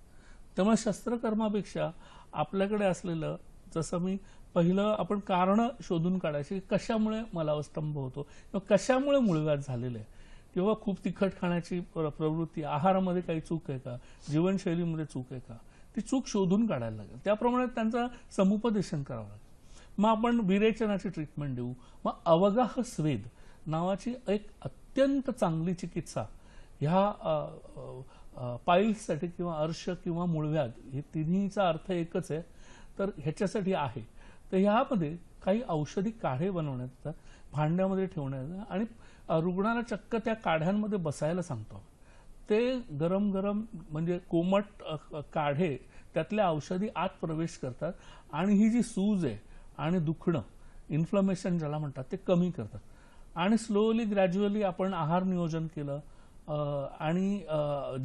त्यामुळे शस्त्रकर्मापेक्षा आपल्याकडे असलेलं जसं मी पहिलं आपण कारण शोधून काढायची कशामुळे मलावस्तंभ होतो किंवा कशामुळे मूळव्याध झालेलं आहे किंवा खूप तिखट खाण्याची प्रवृत्ती, आहारामध्ये काही चूक आहे का, जीवनशैलीमध्ये चूक आहे का, ती चूक शोधून काढायला लागेल. त्याप्रमाणे त्यांचं समुपदेशन करावं लागेल. मग आपण विरेचनाची ट्रीटमेंट देऊ. मग अवगाह स्वेद नावाची एक अत्यंत चांगली चिकित्सा ह्या पाईल्ससाठी किंवा अर्श किंवा मूळव्याध हे तिन्हीचा अर्थ एकच आहे, तर ह्याच्यासाठी आहे. तर ह्यामध्ये काही औषधी काढे बनवण्यात येतात, भांड्यामध्ये ठेवण्यात येतात आणि रुग्णाला चक्क त्या काढ्यांमध्ये बसायला सांगतो. ते गरम गरम म्हणजे कोमट काढे त्यातल्या औषधी आत प्रवेश करतात आणि ही जी सूज आहे आणि दुखणं, इन्फ्लमेशन ज्याला म्हणतात, ते कमी करतात. आणि स्लोली ग्रॅज्युअली आपण आहार नियोजन केलं आणि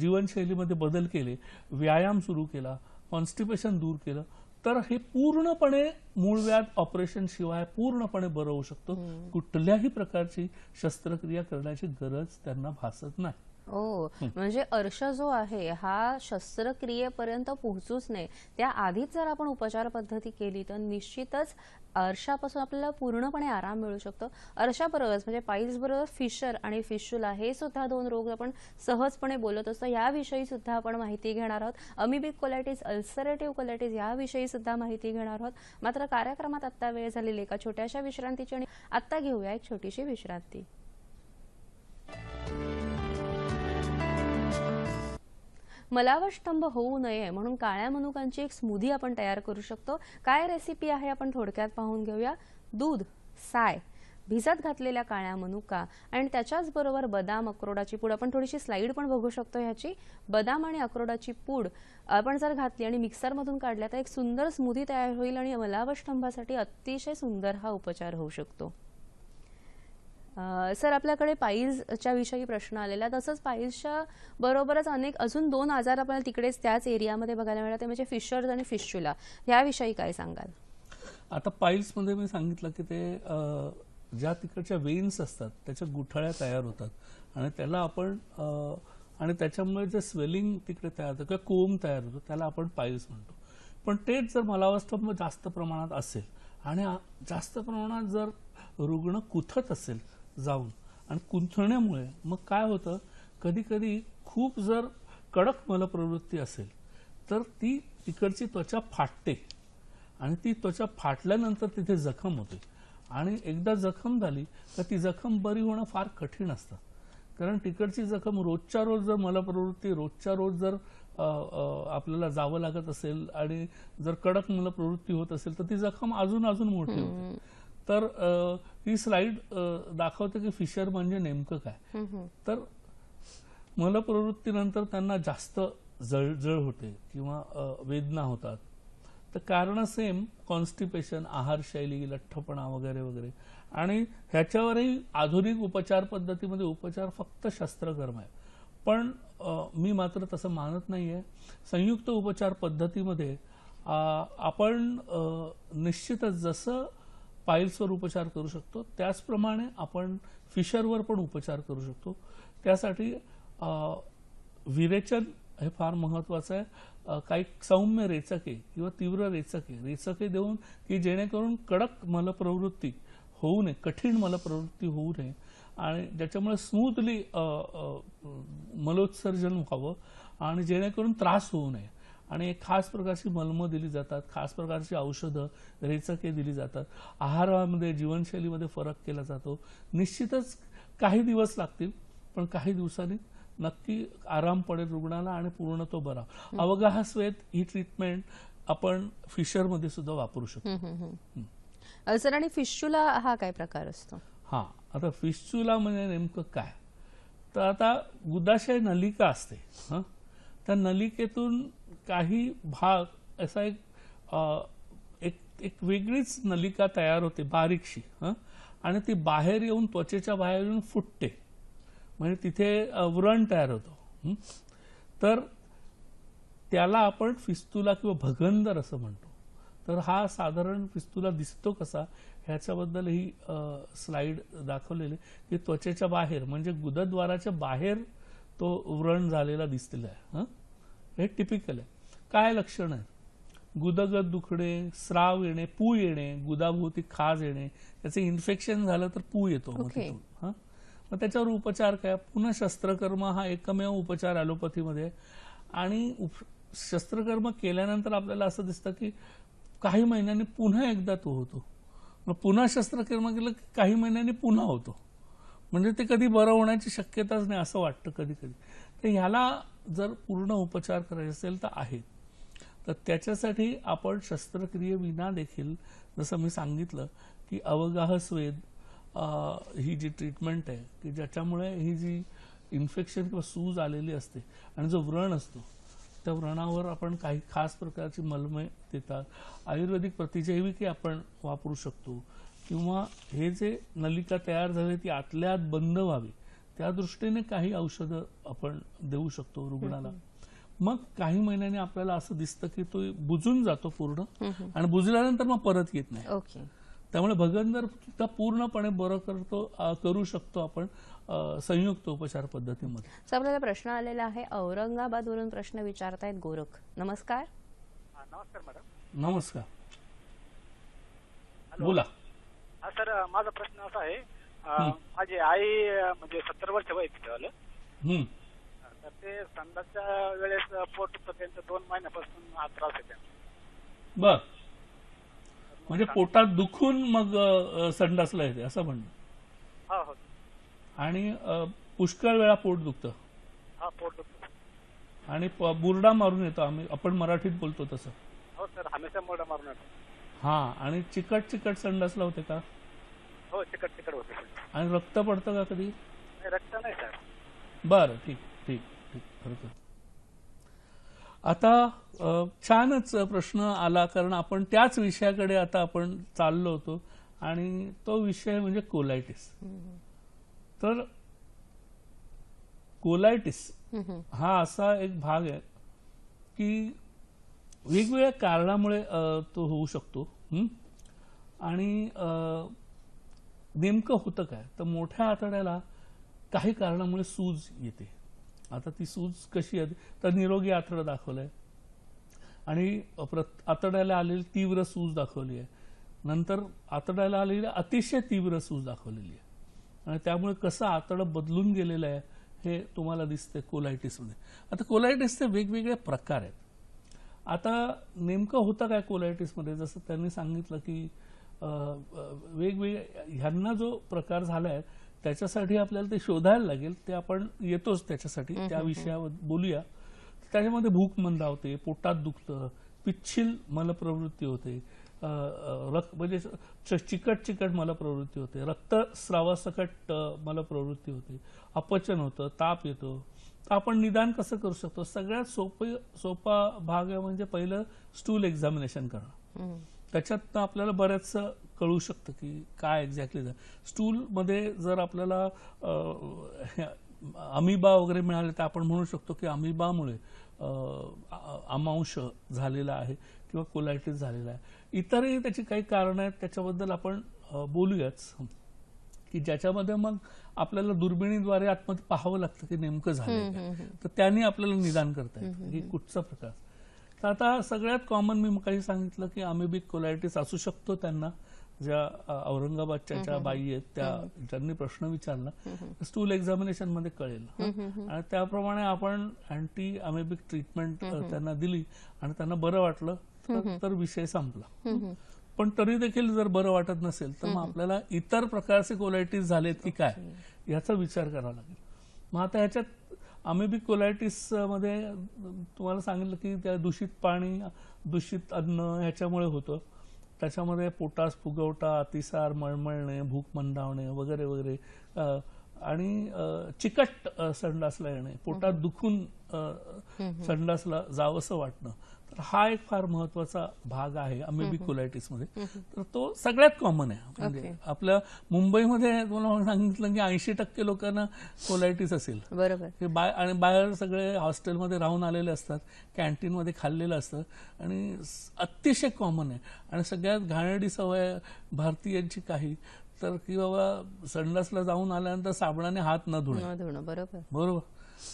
जीवनशैलीमध्ये बदल केले, व्यायाम सुरू केला, कॉन्स्टिपेशन दूर केलं, तर हे पूर्णपणे मूळव्याध ऑपरेशन शिवाय पूर्णपणे बरं होऊ शकतं. कुठल्याही प्रकारची शस्त्रक्रिया करण्याची गरज त्यांना भासत नाही. ओ, म्हणजे अर्श जो आहे हा शस्त्रक्रियेपर्यंत पोहोचूच नये, त्या आधीच जर आपण उपचार पद्धती केली तर निश्चितच अर्शापासून आपल्याला पूर्णपणे आराम मिळू शकतो. अर्शाबरोबरच म्हणजे पाईल्स बरोबर फिशर आणि फिशुला हे सुद्धा दोन रोग आपण सहजपणे बोलत असतो. याविषयी सुद्धा आपण माहिती घेणार आहोत. अमिबिक कोलायटिस, अल्सरेटिव्ह कोलायटिस याविषयी सुद्धा माहिती घेणार आहोत. मात्र कार्यक्रमात आता वेळ झालेली एका छोट्याशा विश्रांतीची आणि आता घेऊया एक छोटीशी विश्रांती. मलावस्तंभ होऊ नये म्हणून काळ्या मनुकांची एक स्मूदी आपण तयार करू शकतो. काय रेसिपी आहे आपण थोडक्यात पाहून घेऊया. दूध, साय, भिजत घातलेल्या काळ्या मनुका आणि त्याच्याच बरोबर बदाम, अक्रोडाची पूड, आपण थोडीशी स्लाइड पण बघू शकतो ह्याची. बदाम आणि अक्रोडाची पूड आपण जर घातली आणि मिक्सरमधून काढल्या तर एक सुंदर स्मूदी तयार होईल आणि मलावस्तंभासाठी अतिशय सुंदर हा उपचार होऊ शकतो. सर, आपल्याकडे पाईल्सच्या विषयी प्रश्न आलेला, तसंच पाईल्सच्या बरोबरच अनेक अजून दोन आजार आपल्याला तिकडेच त्याच एरियामध्ये बघायला मिळतात, ते म्हणजे फिशर्स आणि फिशुला. याविषयी काय सांगाल? आता पाईल्समध्ये मी सांगितलं की ते ज्या तिकडच्या वेन्स असतात त्याच्या गुठळ्या तयार होतात आणि त्याला आपण आणि त्याच्यामुळे जे स्वेलिंग तिकडे तयार होतं किंवा कोंब तयार होतो त्याला आपण पाईल्स म्हणतो. पण तेच जर मलावस्तंभ जास्त प्रमाणात असेल आणि जास्त प्रमाणात जर रुग्ण कुथत असेल जाऊन आणि कुंथण्यामुळे मग काय होतं, कधी कधी खूप जर कडक मलप्रवृत्ती असेल तर ती तिकडची त्वचा फाटते आणि ती त्वचा फाटल्यानंतर तिथे जखम होते आणि एकदा जखम झाली तर ती जखम बरी होणं फार कठीण असतं. कारण तिकडची जखम रोजच्या रोज जर मलप्रवृत्ती रोजच्या रोज जर आपल्याला जावं लागत असेल आणि जर कडक मलप्रवृत्ती होत असेल तर ती जखम अजून अजून मोठी होते. तर ही स्लाइड दाखवते की फिशर म्हणजे नेमकं काय. तर मलप्रवृत्तीनंतर त्यांना जास्त जळजळ होते किंवा वेदना होतात. तर कारण सेम कॉन्स्टिपेशन, आहारशैली, लठ्ठपणा वगैरे वगैरे. आणि ह्याच्यावरही आधुनिक उपचार पद्धतीमध्ये उपचार फक्त शस्त्रकर्म आहे. पण मी मात्र तसं मानत नाहीये. संयुक्त उपचार पद्धतीमध्ये आपण निश्चितच जसं पाईल्सवर उपचार करू शकतो त्याचप्रमाणे आपण फिशरवर पण उपचार करू शकतो. त्यासाठी विरेचन हे फार महत्वाचं आहे. काही सौम्य रेचके किंवा तीव्र रेचके देऊन की जेणेकरून कडक मलप्रवृत्ती होऊ नये, कठीण मलप्रवृत्ती होऊ नये आणि ज्याच्यामुळे स्मूथली मलोत्सर्जन व्हावं आणि जेणेकरून त्रास होऊ नये. आणि एक खास प्रकारची मलमं दिली जातात, खास प्रकारची औषधं, रेचके दिली जातात. आहारामध्ये, जीवनशैलीमध्ये फरक केला जातो. निश्चितच काही दिवस लागतील पण काही दिवसांनी नक्की आराम पडेल रुग्णाला आणि पूर्ण तो बरा. अवगाह स्वेद ही ट्रीटमेंट आपण फिशरमध्ये सुद्धा वापरू शकतो. सर, आणि फिशुला हा काय प्रकार असतो? हा, आता फिशुला म्हणजे नेमकं काय, तर आता गुदाशय नलिका असते. त्या नलिकेतून काही भाग असा एक वेगळीच नलिका तयार होते बारीकशी आणि ती बाहेर येऊन त्वचेच्या बाहेर येऊन फुटते म्हणजे तिथे व्रण तयार होतो. तर त्याला आपण फिस्तुला किंवा भगंदर असं म्हणतो. तर हा साधारण फिस्तुला दिसतो कसा ह्याच्याबद्दल ही स्लाइड दाखवलेली की त्वचेच्या बाहेर म्हणजे गुदद्वाराच्या बाहेर तो व्रण झालेला दिसलेला आहे. हे टिपिकल आहे. काय लक्षण आहे? गुदगत दुखणे, स्राव येणे, पू येणे, गुदाभोवती खाज येणे, त्याचे इन्फेक्शन झालं तर पू येतो. मग त्याच्यावर उपचार काय? पुन्हा शस्त्रकर्म हा एकमेव उपचार ॲलोपॅथीमध्ये. आणि शस्त्रकर्म केल्यानंतर आपल्याला असं दिसतं की काही महिन्यांनी पुन्हा एकदा तो होतो. मग पुन्हा शस्त्रकर्म केलं की काही महिन्यांनी पुन्हा होतो. म्हणजे ते कधी बरं होण्याची शक्यताच नाही असं वाटतं कधी कधी. तर ह्याला जर पूर्ण उपचार करायचे असेल तर आहे. तर त्याच्यासाठी आपण शस्त्रक्रियेविना देखील जसं मी सांगितलं की अवगाह स्वेद ही जी ट्रीटमेंट आहे की ज्याच्यामुळे ही जी इन्फेक्शन किंवा सूज आलेली असते आणि जो व्रण असतो त्या व्रणावर आपण काही खास प्रकारची मलमे देतात. आयुर्वेदिक प्रतिजैविके आपण वापरू शकतो किंवा हे जे नलिका तयार झाली ती आतल्या आत बंद व्हावी त्या दृष्टीने काही औषधं आपण देऊ शकतो रुग्णाला. मग काही महिन्यांनी आपल्याला असं दिसतं की तो बुजून जातो पूर्ण आणि बुजल्यानंतर मग परत येत नाही. ओके. त्यामुळे भगंदर सुद्धा पूर्णपणे बरं करू शकतो आपण संयुक्त उपचार पद्धतीमध्ये. आपल्याला प्रश्न आलेला आहे औरंगाबादवरून प्रश्न विचारतायत गोरख. नमस्कार. नमस्कार मॅडम. नमस्कार, बोला. हा सर, माझा प्रश्न असा आहे, माझी आई म्हणजे 70 वर्ष वय झालं, तर ते संडासच्या वेळेस पोट दुखतं त्यांचं 2 महिन्यापासून हा त्रास आहे त्यांना. बर, म्हणजे पोटात दुखून मग संडासला येते असं म्हणणं. हो हो. आणि पुष्कळ वेळा पोट दुखतं. हा, पोट दुखतं. आणि बुरडा मारून येतो, आपण मराठीत बोलतो तसं. हो सर, हमेशा मोडा मारून येतो. हा, आणि चिकट चिकट संडासला होते का? हो, चिकट चिकट होते. आणि रक्त पडतं का कधी? रक्त नाही सर. बरं, ठीक ठीक ठीक. हरकत. आता छानच प्रश्न आला, कारण आपण त्याच विषयाकडे आता आपण चाललो होतो आणि तो विषय म्हणजे कोलायटिस. तर कोलायटिस हा असा एक भाग आहे की वेगवेगळ्या कारणामुळे तो होऊ शकतो. आणि नेमकं होतं काय तर मोठ्या आतड्याला काही कारणामुळे सूज येते. आता ती सूज कशी आहे तर निरोगी आतडं दाखवलंय आणि आतड्याला आलेली तीव्र सूज दाखवली आहे, नंतर आतड्याला आलेली अतिशय तीव्र सूज दाखवलेली आहे आणि त्यामुळे कसं आतडं बदलून गेलेलं आहे हे तुम्हाला दिसते कोलायटिसमध्ये. आता कोलायटिसचे वेगवेगळे प्रकार आहेत. आता नेमकं होतं काय कोलायटिसमध्ये, जसं त्यांनी सांगितलं की वेगवेगळे ह्यांना जो प्रकार झाला आहे त्याच्यासाठी आपल्याला ते शोधायला लागेल, ते आपण येतोच त्याच्यासाठी, त्या विषयावर बोलूया. त्याच्यामध्ये भूक मंदावते, पोटात दुखतं, पिच्छिल मलप्रवृत्ती होते, म्हणजे चिकट चिकट मलप्रवृत्ती होते, रक्तस्रावासकट मलप्रवृत्ती होते, अपचन होतं, ताप येतो. तर आपण निदान कसं करू शकतो? सगळ्यात सोपा भाग आहे म्हणजे पहिलं स्टूल एक्झामिनेशन करणं. त्याच्यात आपल्याला बऱ्याचसं कळू शकतं की काय एक्झॅक्टली झालं. स्टूलमध्ये जर आपल्याला अमिबा वगैरे मिळाले तर आपण म्हणू शकतो की अमिबामुळे अमांश झालेला आहे किंवा कोलायटिस झालेला आहे. इतरही त्याची काही कारणं आहेत, त्याच्याबद्दल आपण बोलूयाच, की ज्याच्यामध्ये मग आपल्याला दुर्बिणीद्वारे आतमध्ये पाहावं लागतं की नेमकं झालं, तर त्यांनी आपल्याला निदान करता येतं की कुठचा प्रकार. तर आता सगळ्यात कॉमन मी काही सांगितलं की अमेबिक कोलायटिस असू शकतो त्यांना, ज्या औरंगाबादच्या ज्या बाई आहेत त्या ज्यांनी प्रश्न विचारला स्टूल एक्झामिनेशन मध्ये कळेल आणि त्याप्रमाणे आपण अँटी अमेबिक ट्रीटमेंट त्यांना दिली आणि त्यांना बरं वाटलं तर विषय संपला. पण तरी देखील जर बरं वाटत नसेल तर मग आपल्याला इतर प्रकारचे कोलायटिस झालेत की काय याचा विचार करावा लागेल. मग आता ह्याच्यात अमेबिक कोलायटिस मध्ये तुम्हाला सांगितलं की त्या दूषित पाणी, दूषित अन्न ह्याच्यामुळे होतं. त्याच्यामध्ये पोटास फुगवटा, अतिसार, मळमळणे, भूक मंदावणे वगैरे वगैरे, आणि चिकट संडासला येणे, पोटात दुखून संडासला जावंसं वाटणं. तर हा एक फार महत्वाचा भाग आहे अमेबिक कोलायटिस मध्ये. तर तो सगळ्यात कॉमन आहे. म्हणजे आपल्या मुंबईमध्ये तुम्हाला सांगितलं की 80% लोकांना कोलायटिस असेल. बरोबर. आणि बाहेर सगळे हॉस्टेलमध्ये राहून आलेले असतात, कॅन्टीनमध्ये खाल्लेलं असतं आणि अतिशय कॉमन आहे. आणि सगळ्यात घाणेरडी सवय भारतीयांची काही तर की बाबा संडासला जाऊन आल्यानंतर साबणाने हात न धुणं. बरोबर बरोबर,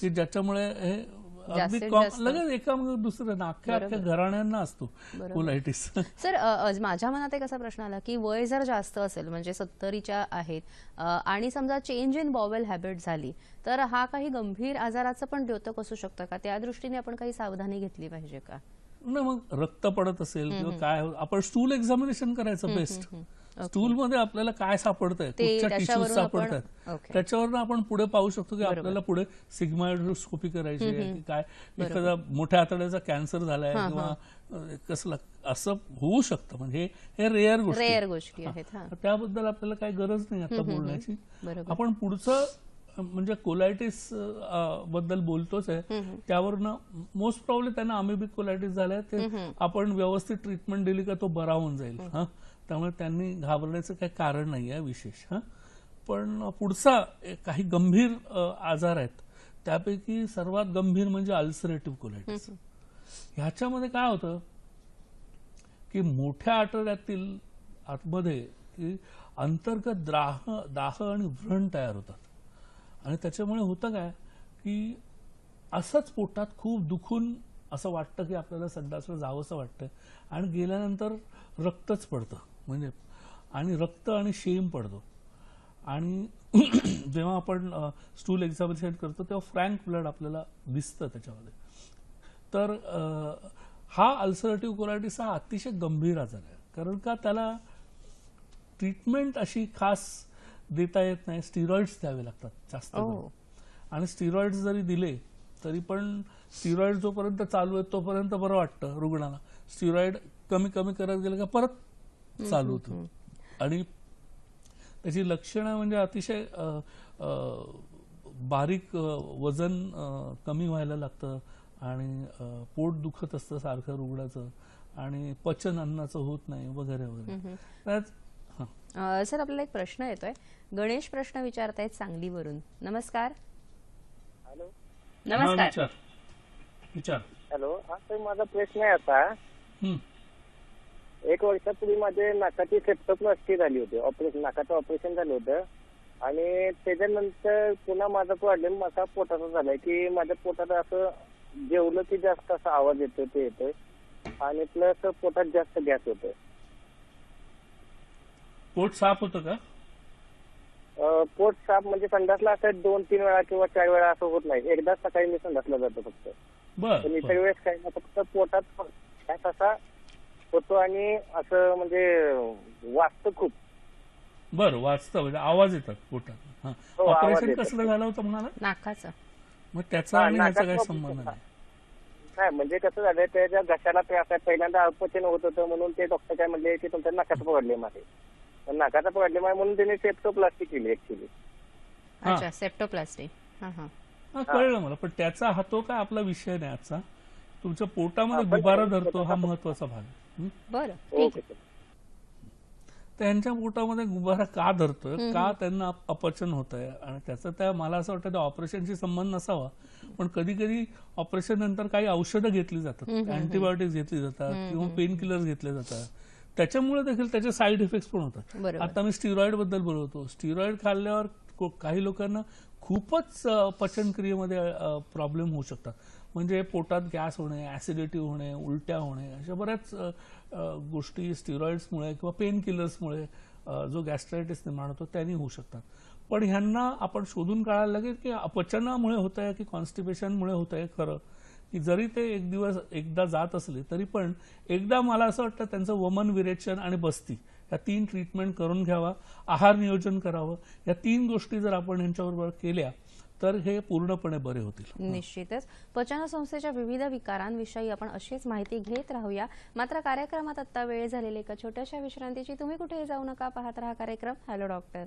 की ज्याच्यामुळे हे अगदी लगेच एका दुसरं ना अख्ख्या घराण्यांना असतो कोलायटिस. सर माझ्या मनात एक असा प्रश्न आला की वय जर जास्त असेल म्हणजे 70च्या आहेत आणि समजा चेंज इन बॉवेल हॅबिट झाली तर हा काही गंभीर आजाराचं पण द्योतक असू शकतं का? त्या दृष्टीने आपण काही सावधानी घेतली पाहिजे का? नाही, मग रक्त पडत असेल किंवा काय आपण स्टूल एक्झामिनेशन करायचं बेस्ट. स्टूल मध्ये आपल्याला काय सापडतंय, कुठच्या टिश्यूज सापडतात त्याच्यावरनं आपण पुढे पाहू शकतो की आपल्याला पुढे सिग्मॉइडोस्कोपी करायची आहे की काय, एखादा मोठ्या आतड्याचा कॅन्सर झालाय किंवा कसलं असं होऊ शकतं. म्हणजे हे रेअर गोष्टी आहेत. त्याबद्दल आपल्याला काही गरज नाही आता बोलण्याची. आपण पुढचं म्हणजे कोलायटिस बद्दल बोलतोच आहे, त्यावरनं मोस्ट प्रॉब्ली त्यांना अमिबिक कोलायटिस झालाय, ते आपण व्यवस्थित ट्रीटमेंट दिली का तो बरा होऊन जाईल. त्यामुळे त्यांनी घाबरण्याचं काही कारण नाही आहे विशेष. पण पुढचा काही गंभीर आजार आहेत, त्यापैकी सर्वात गंभीर म्हणजे अल्सरेटिव्ह कोलायटिस. ह्याच्यामध्ये काय होतं की मोठ्या आतड्यातील आतमध्ये की अंतर्गत दाह आणि व्रण तयार होतात आणि त्याच्यामुळे होतं काय की असंच पोटात खूप दुखून असं वाटतं की आपल्याला संडासला जावंसं वाटतं आणि गेल्यानंतर रक्तच पडतं म्हणजे, आणि रक्त आणि शेम पडतो. आणि जेव्हा आपण स्टूल एक्झामिनेशन करतो तेव्हा फ्रँक ब्लड आपल्याला दिसतं त्याच्यामध्ये. तर हा अल्सरेटिव्ह कोलायटिस हा अतिशय गंभीर आजार आहे, कारण का त्याला ट्रीटमेंट अशी खास देता येत नाही. स्टिरॉइड्स द्यावे लागतात जास्त करून. आणि स्टिरॉइड्स जरी दिले तरी पण स्टिरॉइड जोपर्यंत चालू आहे तोपर्यंत बरं वाटतं रुग्णाला. स्टिरॉइड कमी कमी करत गेलं का परत चालू होतं. आणि त्याची लक्षणं म्हणजे अतिशय बारीक, वजन कमी व्हायला लागतं आणि पोट दुखत असतं सारखं रुग्णाचं आणि पचन अन्नाचं होत नाही वगैरे वगैरे. सर आपल्याला एक प्रश्न येतोय, गणेश प्रश्न विचारतायत सांगलीवरून. नमस्कार. हॅलो. नमस्कार. विचार. हॅलो. हा सर, माझा प्रश्न आहे आता, 1 वर्षापूर्वी माझे नाकाची सेप्टोप्लास्टी झाली होती, नाकाचं ऑपरेशन झालं होतं आणि त्याच्यानंतर पुन्हा माझा प्रॉब्लेम असा पोटाचा झालाय की माझ्या पोटात असं जेवलं की जास्त असा आवाज येतो ते येतोय आणि प्लस पोटात जास्त गॅस होतोय. पोट साफ होतं का? पोट साफ म्हणजे संडासला असं 2-3 वेळा किंवा 4 वेळा असं होत नाही. एकदाच सकाळी मी संडासला जातो फक्त. पण इतर वेळेस काही ना, फक्त पोटात गॅस असा होतो आणि असं म्हणजे वाजतं खूप. बरं, वाजतं म्हणजे आवाज येतात पोटात. ऑपरेशन कसलं झालं होतं म्हणाला? नाकाचं. मग त्याचा आणि ह्याचा काही संबंध नाही? काय म्हणजे कसं झालंय, त्याच्या घशाला त्रास आहे. पहिल्यांदा अपचन होत होतं म्हणून ते डॉक्टर काय म्हणले की तुमच्या नाकाचा प्रॉब्लेम आहे. नाकाचा प्रॉब्लेम आहे म्हणून त्यांनी सेप्टोप्लास्टी केली ऍक्च्युली. अच्छा, सेप्टोप्लास्टी. कळलं मला. पण त्याचा हा तो काय आपला विषय नाही आजचा. तुमच्या पोटामध्ये गुबारा धरतो हा महत्वाचा भाग आहे. बरं. त्यांच्या पोटामध्ये गुबारा का धरतोय, का त्यांना अपचन होत आहे आणि त्याचा त्या मला असं वाटतं त्या ऑपरेशनशी संबंध नसावा. पण कधी कधी ऑपरेशन नंतर काही औषधं घेतली जातात, अँटीबायोटिक्स घेतली जातात किंवा पेन किलर्स घेतले जातात, त्याच्यामुळे देखील त्याचे साईड इफेक्ट्स पण होतात. आता मी स्टिरॉइड बद्दल बोलवतो. स्टिरॉइड खाल्ल्यावर काही लोकांना खूपच पचनक्रियेमध्ये प्रॉब्लेम होऊ शकतात. म्हणजे पोटात गॅस होणे, ऍसिडिटी होणे, उलट्या होणे, अशा बऱ्याच गोष्टी स्टिरॉइड्समुळे किंवा पेन किलर्समुळे जो गॅस्ट्रायटिस निर्माण होतो त्यांनी होऊ शकतात. पण ह्यांना आपण शोधून काढायला लागेल की अपचनामुळे होत आहे की कॉन्स्टिपेशनमुळे होत आहे. खरं की जरी ते एक दिवस एकदा जात असले तरी पण एकदा मला असं वाटतं त्यांचं वमन, विरेचन आणि बस्ती या 3 ट्रीटमेंट करून घ्यावा. आहार नियोजन करावं. या 3 गोष्टी जर आपण यांच्याबरोबर केल्या तर हे पूर्णपणे बरे होतील. निश्चितच. पचनसंस्थेच्या विविध विकारांविषयी आपण अशीच माहिती घेत राहूया. मात्र कार्यक्रमात आता वेळ झालेली एका छोट्याशा विश्रांतीची. तुम्ही कुठेही जाऊ नका, पाहत राहा कार्यक्रम हॅलो डॉक्टर.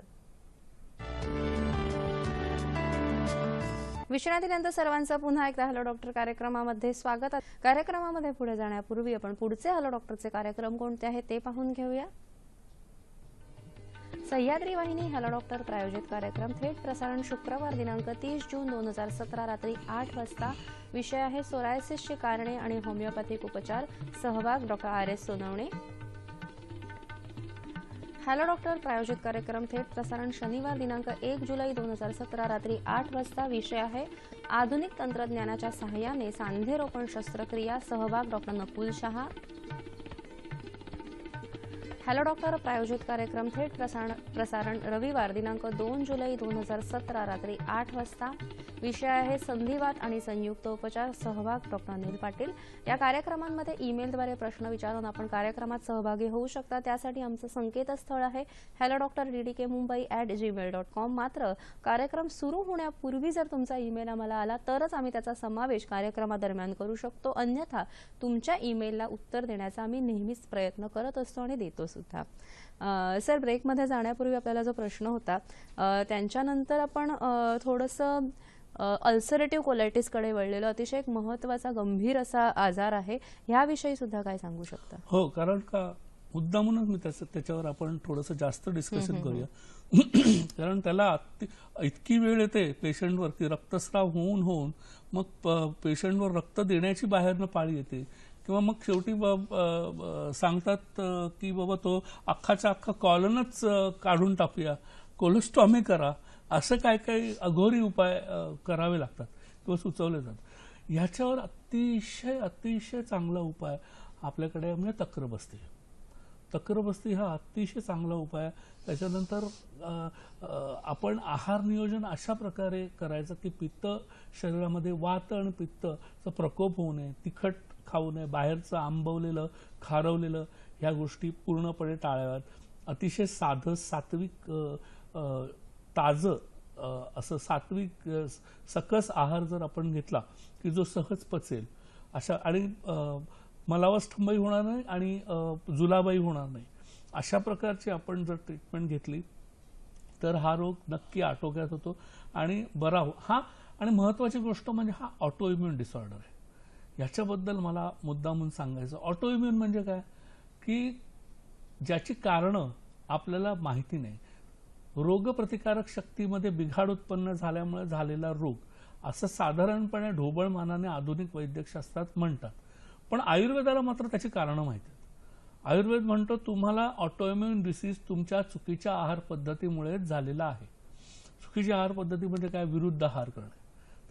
विश्रांतीनंतर सर्वांचं पुन्हा एकदा हॅलो डॉक्टर कार्यक्रमामध्ये स्वागत. कार्यक्रमामध्ये पुढे जाण्यापूर्वी आपण पुढचे हॅलो डॉक्टरचे कार्यक्रम कोणते आहेत ते पाहून घेऊया. सह्याद्री वाहिनी हॅलो डॉक्टर प्रायोजित कार्यक्रम थेट प्रसारण शुक्रवार दिनांक 30 जून 2017 रात्री 8 वाजता. विषय आहे सोरायसिसची कारणे आणि होमिओपॅथिक उपचार. सहभाग doctor RS Sonawane. Hello doctor प्रायोजित कार्यक्रम थेट प्रसारण शनिवार दिनांक 1 जुलै 2017 रात्री 8 वाजता. विषय आहे आधुनिक तंत्रज्ञानाच्या सहाय्याने सांधेरोपण शस्त्रक्रिया. सहभाग doctor Nakul Shah. Hello doctor प्रायोजित कार्यक्रम थेट प्रसारण रविवार दिनांक 2 जुलै 2017 रात्री 8 वाजता. विषय आहे संधिवात आणि संयुक्त उपचार. सहभाग डॉक्टर अनिल पाटील. या कार्यक्रमांमध्ये ईमेलद्वारे प्रश्न विचारून आपण कार्यक्रमात सहभागी होऊ शकता. त्यासाठी आमचं संकेतस्थळ आहे hello.ddkmumbai@gmail.com. मात्र कार्यक्रम सुरू होण्यापूर्वी जर तुमचा ईमेल आम्हाला आला तरच आम्ही त्याचा समावेश कार्यक्रमादरम्यान करू शकतो. अन्यथा तुमच्या ईमेलला उत्तर देण्याचा आम्ही नेहमीच प्रयत्न करत असतो आणि देतो सुद्धा. सर, ब्रेकमध्ये जाण्यापूर्वी आपल्याला जो प्रश्न होता त्यांच्यानंतर आपण थोडंसं अल्सरेटिव्ह कोलायटिसकडे वळलेलो. अतिशय एक महत्त्वाचा गंभीर असा आजार आहे. ह्याविषयी सुद्धा काय सांगू शकता? हो, कारण का मुद्दामूनच मी त्याच्यावर आपण थोडंसं जास्त डिस्कशन करूया. कारण त्याला इतकी वेळ येते पेशंटवर की रक्तस्राव होऊन मग पेशंटवर रक्त देण्याची बाहेरनं पाळी येते किंवा मग शेवटी सांगतात की बाबा तो अख्खाचा अख्खा कॉलनच काढून टाकूया, कोलोस्टॉमी करा, असं काय काय अघोरी उपाय करावे लागतात किंवा सुचवले जातात. ह्याच्यावर अतिशय चांगला उपाय आपल्याकडे म्हणजे तक्रबस्ती. तक्रबस्ती हा अतिशय चांगला उपाय. त्याच्यानंतर आपण आहार नियोजन अशा प्रकारे करायचं की पित्त शरीरामध्ये वात आणि पित्तचा प्रकोप होऊ नये, तिखट खाऊ नये, बाहेरचं आंबवलेलं खारवलेलं ह्या गोष्टी पूर्णपणे टाळाव्यात. अतिशय साधं सात्विक ताजं असं सात्विक सकस आहार जर आपण घेतला की जो सहज पचेल अशा आणि मलावस्तंभही होणार नाही आणि जुलाबाई होणार नाही अशा प्रकारची आपण जर ट्रीटमेंट घेतली तर हा रोग नक्की आटोक्यात होतो आणि बरा हा. आणि महत्वाची गोष्ट म्हणजे हा ऑटो इम्युन डिसऑर्डर आहे. याच्याबद्दल मला मुद्दामून सांगायचं. ऑटो इम्युन म्हणजे काय की ज्याची कारणं आपल्याला माहिती नाही, रोगप्रतिकारक शक्तीमध्ये बिघाड उत्पन्न झाल्यामुळे झालेला रोग असं साधारणपणे ढोबळमानाने आधुनिक वैद्यकशास्त्रात म्हणतात. पण आयुर्वेदाला मात्र त्याची कारणं माहिती आहेत. आयुर्वेद म्हणतो तुम्हाला ऑटोइम्युन डिसीज तुमच्या चुकीच्या आहार पद्धतीमुळेच झालेला आहे. चुकीची आहार पद्धती म्हणजे काय? विरुद्ध आहार करणे.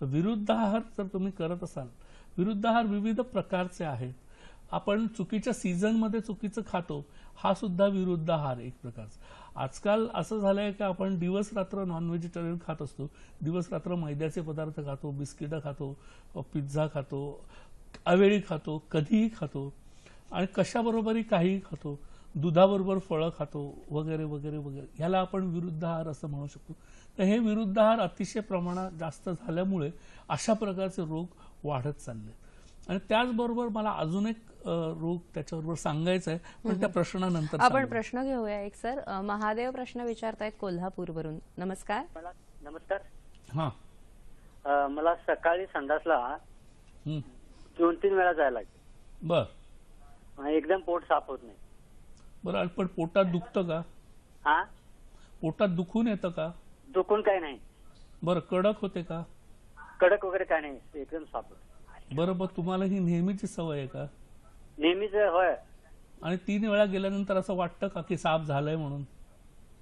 तर विरुद्ध आहार जर तुम्ही करत असाल, विरुद्ध आहार विविध प्रकारचे आहेत. आपण चुकीच्या सीझनमध्ये चुकीचं खातो, हा सुद्धा विरुद्ध आहार एक प्रकारचा. आजकाल असं झालंय की आपण दिवस रात्र नॉन व्हेजिटेरियन खात असतो, दिवस रात्र मैद्याचे पदार्थ खातो, बिस्किटं खातो, पिझ्झा खातो, अवेळी खातो, कधीही खातो आणि कशाबरोबरही काहीही खातो, दुधाबरोबर फळं खातो वगैरे वगैरे वगैरे. ह्याला आपण विरुद्ध आहार असं म्हणू शकतो. तर हे विरुद्ध आहार अतिशय प्रमाणात जास्त झाल्यामुळे अशा प्रकारचे रोग वाढत चालले. आणि त्याचबरोबर मला अजून एक रोग त्याच्याबरोबर सांगायचा आहे, पण त्या प्रश्नानंतर आपण प्रश्न घेऊया एक. सर, महादेव प्रश्न विचारतायत कोल्हापूरवरून. नमस्कार. नमस्कार. हा, मला सकाळी संडासला 2-3 वेळा जायला लागते. बर, एकदम पोट साफ होत नाही. बरं, पण पोटात दुखतं का? हा, पोटात दुखून येतं का? दुखून काय नाही. बरं, कडक होते का? कडक वगैरे काय नाही, एकदम साफ होत. बरं, मग तुम्हाला ही नेहमीची सवय आहे का? नेहमीच होय. आणि 3 वेळा गेल्यानंतर असं वाटतं का की साफ झालंय म्हणून?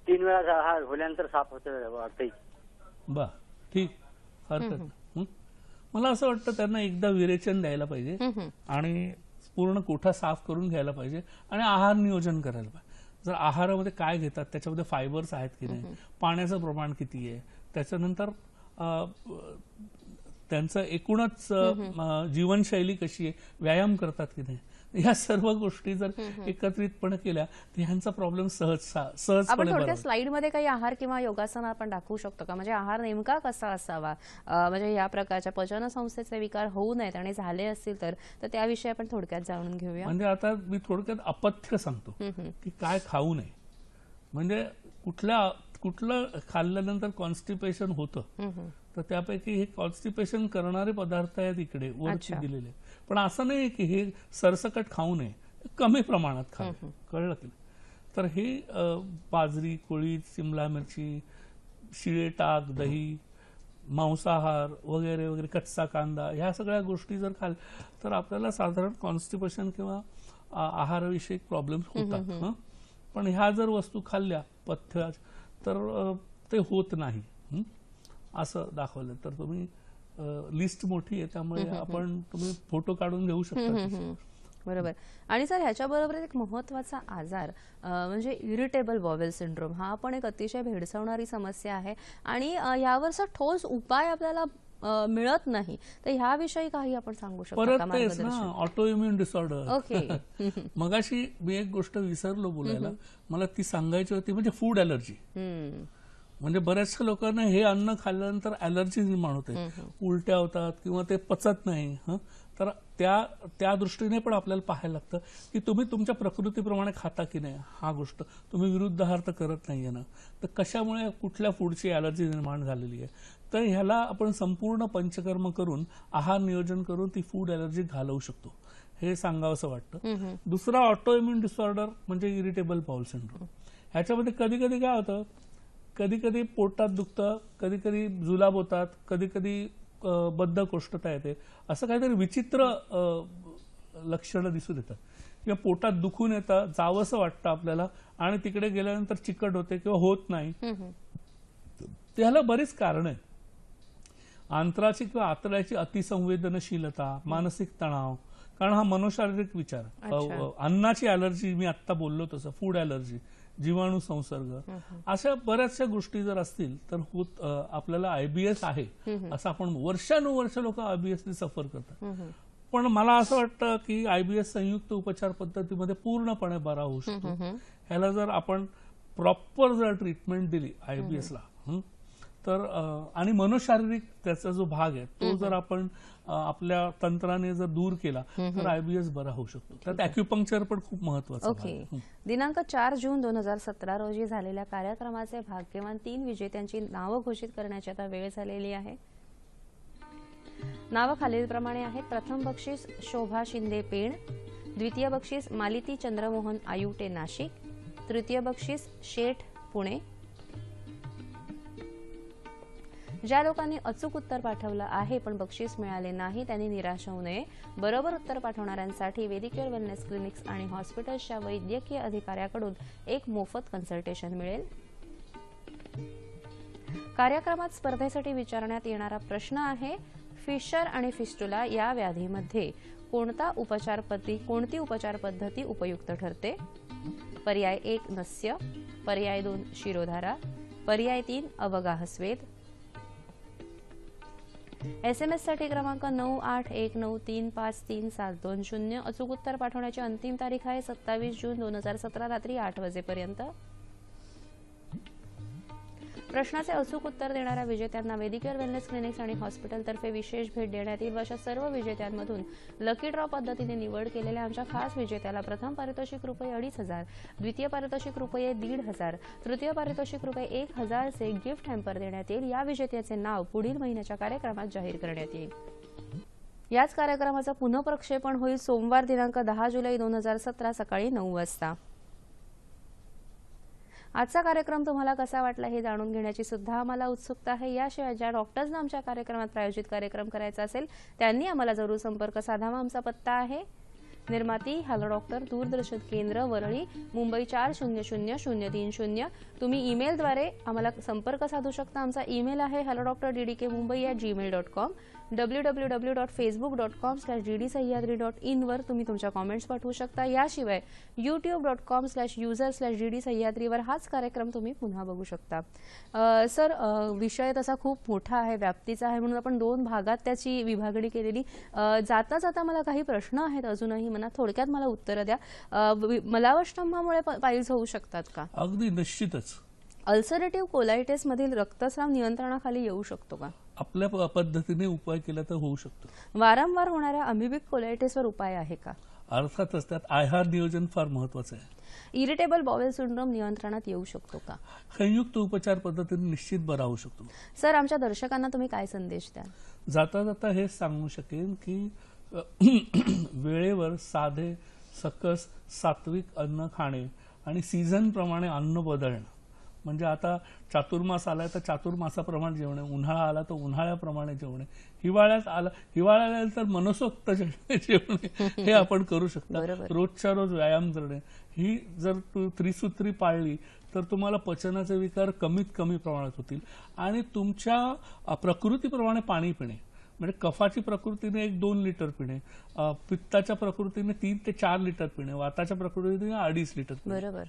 3 वेळा होल्यानंतर साफ होतं वाटतंय. बा, ठीक, हरकत नाही. मला असं वाटतं त्यांना एकदा विरेचन द्यायला पाहिजे आणि पूर्ण कोठा साफ करून घ्यायला पाहिजे आणि आहार नियोजन करायला पाहिजे. जर आहारामध्ये काय घेतात, त्याच्यामध्ये फायबर्स आहेत की नाही, पाण्याचं प्रमाण किती आहे, त्याच्यानंतर त्यांचं एकूणच जीवनशैली कशी आहे, व्यायाम करतात की नाही, ह्या सर्व गोष्टी जर एकत्रितपणे केल्या तर ह्यांचा प्रॉब्लेम सहजपणे. आपण थोडक्यात स्लाइडमध्ये काही आहार किंवा योगासन आपण दाखवू शकतो का? म्हणजे आहार नेमका कसा असावा, म्हणजे या प्रकारच्या पचनसंस्थेचे विकार होऊ नयेत आणि झाले असतील तर त्याविषयी आपण थोडक्यात जाणून घेऊया. म्हणजे आता मी थोडक्यात अपथ्य सांगतो की काय खाऊ नये. म्हणजे कुठलं खाल्ल्यानंतर कॉन्स्टिपेशन होतं तर त्यापैकी हे कॉन्स्टिपेशन करणारे पदार्थ आहेत इकडे वरती दिलेले. पण असं नाही की हे सरसकट खाऊ नये, कमी प्रमाणात खावे. कळलं की? तर हे बाजरी, कोळी, शिमला मिरची, शिळे ताक, दही, मांसाहार वगैरे वगैरे, कच्चा कांदा, ह्या सगळ्या गोष्टी जर तर आपल्याला साधारण कॉन्स्टिपेशन किंवा आहारविषयक प्रॉब्लेम्स होतात. पण ह्या जर वस्तू खाल्ल्या पथ्य तर ते होत नाही असं दाखवलं. तर तुम्ही लिस्ट मोठी आहे, त्यामुळे तुम्ही फोटो काढून घेऊ शकता त्याचे. बरोबर. आणि सर ह्याच्याबरोबर एक महत्वाचा आजार म्हणजे इरिटेबल बॉवेल सिंड्रोम, हा पण एक अतिशय भेडसावणारी समस्या आहे आणि यावरचा ठोस उपाय आपल्याला मिळत नाही. तर ह्याविषयी काही आपण सांगू शकतो का? परत तेच ना, ऑटो इम्युन डिसऑर्डर. ओके. मगाशी मी एक गोष्ट विसरलो बोलायला, मला ती सांगायची होती, म्हणजे फूड अलर्जी. म्हणजे बऱ्याचशा लोकांना हे अन्न खाल्ल्यानंतर अलर्जी निर्माण होते, उलट्या होतात किंवा ते पचत नाही. तर त्या दृष्टीने पण आपल्याला पाहायला लागतं की तुम्ही तुमच्या प्रकृतीप्रमाणे खाता की नाही. हा गोष्ट तुम्ही विरुद्ध आहार तर करत नाहीये ना, तर कशामुळे कुठल्या फूडची अलर्जी निर्माण झालेली आहे. तर ह्याला आपण संपूर्ण पंचकर्म करून, आहार नियोजन करून ती फूड अलर्जी घालवू शकतो, हे सांगावंसं वाटतं. दुसरा ऑटो इम्युन डिसऑर्डर म्हणजे इरिटेबल बाउल सिंड्रोम. ह्याच्यामध्ये कधी कधी काय होतं, कधी कधी पोटात दुखतं, कधी कधी जुलाब होतात, कधी कधी बद्धकोष्ठता येते, असं काहीतरी विचित्र लक्षणं दिसून येतात किंवा पोटात दुखून येतं, जावंसं वाटतं आपल्याला आणि तिकडे गेल्यानंतर चिकट होते किंवा होत नाही. त्याला बरीच कारण आहेत. आंतराची किंवा आतड्याची अतिसंवेदनशीलता, मानसिक तणाव, कारण हा मनोशारीरिक विचार, अन्नाची अलर्जी मी आता बोललो तसं, फूड अलर्जी, जीवाणू संसर्ग, अशा बऱ्याचशा गोष्टी जर असतील तर आपल्याला आयबीएस आहे असं आपण वर्षानुवर्ष लोक आयबीएसने सफर करतात. पण मला असं वाटतं की आयबीएस संयुक्त उपचार पद्धतीमध्ये पूर्णपणे बरा होऊ शकतो. ह्याला जर आपण प्रॉपर जर ट्रीटमेंट दिली आयबीएसला, तर आणि मनोशारीरिक त्याचा जो भाग आहे तो जर आपण आपल्या तंत्राने जर दूर केला तर आयबीएस बरा होऊ शकतो. त्यात ॲक्युपंक्चर पण खूप महत्वाचं. ओके. दिनांक 4 जून 2017 रोजी झालेल्या कार्यक्रमाचे भाग्यवान 3 विजेत्यांची नावं घोषित करण्याची आता वेळ झालेली आहे. नावं खालीलप्रमाणे आहेत. प्रथम बक्षीस शोभा शिंदे पेण, द्वितीय बक्षीस मालिती चंद्रमोहन आयुटे नाशिक, तृतीय बक्षीस शेठ पुणे. ज्या लोकांनी अचूक उत्तर पाठवलं आहे पण बक्षीस मिळाले नाही त्यांनी निराश होऊ नये. बरोबर उत्तर पाठवणाऱ्यांसाठी वेदिकेअर वेलनेस क्लिनिक्स आणि हॉस्पिटल्सच्या वैद्यकीय अधिकाऱ्याकडून एक मोफत कन्सल्टेशन मिळेल. कार्यक्रमात स्पर्धेसाठी विचारण्यात येणारा प्रश्न आहे, फिशर आणि फिस्टुला या व्याधीमध्ये कोणती उपचार पद्धती उपयुक्त ठरते? पर्याय 1 नस्य, पर्याय 2 शिरोधारा, पर्याय 3 अवगाहस्वेद. SMS साठी क्रमांक 9819353720. अचूक उत्तर पाठवण्याची अंतिम तारीख आहे 27 जून 2017 रात्री 8 वाजेपर्यंत. प्रश्नाचे अचूक उत्तर देणाऱ्या विजेत्यांना वेदिकेअर वेलनेस क्लिनिक्स आणि हॉस्पिटलतर्फे विशेष भेट देण्यात येईल. अशा सर्व विजेत्यांमधून लकी ड्रॉ पद्धतीने निवड केलेल्या आमच्या खास विजेत्याला प्रथम पारितोषिक ₹2,500, द्वितीय पारितोषिक ₹1,500, तृतीय पारितोषिक ₹1,000 चे गिफ्ट हॅम्पर देण्यात येईल. या विजेत्याचे नाव पुढील महिन्याच्या कार्यक्रमात जाहीर करण्यात येईल. याच कार्यक्रमाचा पुनःप्रक्षेपण होईल सोमवार दिनांक 10 जुलै 2017 सकाळी 9 वाजता. आजचा कार्यक्रम तुम्हाला कसा वाटला हे जाणून घेण्याची सुद्धा आम्हाला उत्सुकता आहे. याशिवाय ज्या डॉक्टर्सना आमच्या कार्यक्रमात प्रायोजित कार्यक्रम करायचा असेल त्यांनी आम्हाला जरूर संपर्क साधावा. आमचा पत्ता आहे निर्माती हॅलो डॉक्टर, दूरदर्शन केंद्र, वरळी, मुंबई 400030. तुम्ही ईमेलद्वारे आम्हाला संपर्क साधू शकता. आमचा ईमेल आहे helloddkmumbai@gmail.com. www.facebook.com/ddsahyadri.in वर तुम्ही तुमच्या कॉमेंट्स पाठवू शकता. याशिवाय youtube.com/user/ddsahyadri वर हाच कार्यक्रम तुम्ही पुन्हा बघू शकता. सर, विषय तसा खूप मोठा आहे, व्याप्तीचा आहे, म्हणून आपण 2 भागात त्याची विभागणी केलेली. जाता जाता मला काही प्रश्न आहेत अजूनही, मला थोडक्यात मला उत्तर द्या. मलावष्टंभामुळे पायल्स होऊ शकतात का? अगदी निश्चितच. अल्सरेटिव्ह कोलायटिस मधील रक्तस्राव नियंत्रणाखाली येऊ शकतो का? आपल्या पद्धतीने उपाय केला तर होऊ शकतो. वारंवार होणाऱ्या अमिबिक कोलायटिसवर उपाय आहे का? अर्थातच. त्यात आहार नियोजन फार महत्वाचं आहे. इरिटेबल बॉवेल सिंड्रोम नियंत्रणात येऊ शकतो का? संयुक्त उपचार पद्धतीने निश्चित बरा होऊ शकतो. सर, आमच्या दर्शकांना तुम्ही काय संदेश द्याल? जाता जाता हे सांगू शकेन की वेळेवर साधे, सकस, सात्विक अन्न खाणे आणि सीझन प्रमाणे अन्न बदलणं. म्हणजे आता चातुर्मास आलाय तर चातुर्मासाप्रमाणे जेवणे, उन्हाळा आला तर उन्हाळ्याप्रमाणे जेवणे, हिवाळ्यात तर मनसोक्त जेवणे हे आपण करू शकता. रोजच्या रोज व्यायाम करणे, ही जर त्रिसूत्री पाळली तर तुम्हाला पचनाचे विकार कमीत कमी प्रमाणात होतील. आणि तुमच्या प्रकृतीप्रमाणे पाणी पिणे, म्हणजे कफाची प्रकृतीने 1-2 लिटर पिणे, पित्ताच्या प्रकृतीने 3 ते 4 लिटर पिणे, वाताच्या प्रकृतीने 2.5 लिटर पिणे. बरोबर.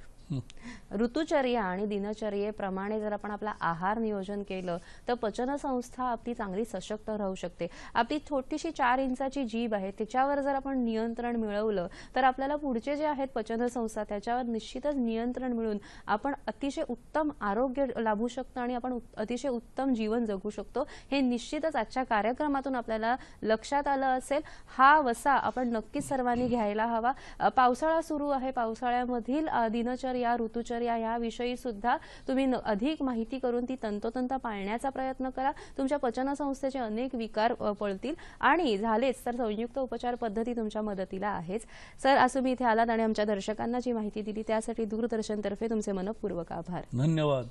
ऋतुचर्या आणि दिनचर्येप्रमाणे जर आपण आपला आहार नियोजन केलं तर पचनसंस्था आपली चांगली सशक्त राहू शकते. आपली छोटीशी 4 इंचाची जीभ आहे त्याच्यावर जर आपण नियंत्रण मिळवलं तर आपल्याला पुढचे जे आहेत पचनसंस्था त्याच्यावर निश्चितच नियंत्रण मिळून आपण अतिशय उत्तम आरोग्य लाभू शकतो आणि आपण अतिशय उत्तम जीवन जगू शकतो. हे निश्चितच आजच्या कार्यक्रमातून आपल्याला लक्षात आलं असेल. हा वसा आपण नक्कीच सर्वांनी घ्यायला हवा. पावसाळा सुरू आहे. पावसाळ्यामधील दिनचर्या ऋतुचर्या याविषयी सुद्धा तुम्ही अधिक माहिती करून ती तंतोतंत पाळण्याचा प्रयत्न करा. तुमच्या पचनसंस्थेचे अनेक विकार पळतील आणि झालेच तर संयुक्त उपचार पद्धती तुमच्या मदतीला आहेच. सर, आज तुम्ही इथे आलात आणि आमच्या दर्शकांना जी माहिती दिली त्यासाठी दूरदर्शनतर्फे तुमचे मनपूर्वक आभार. धन्यवाद.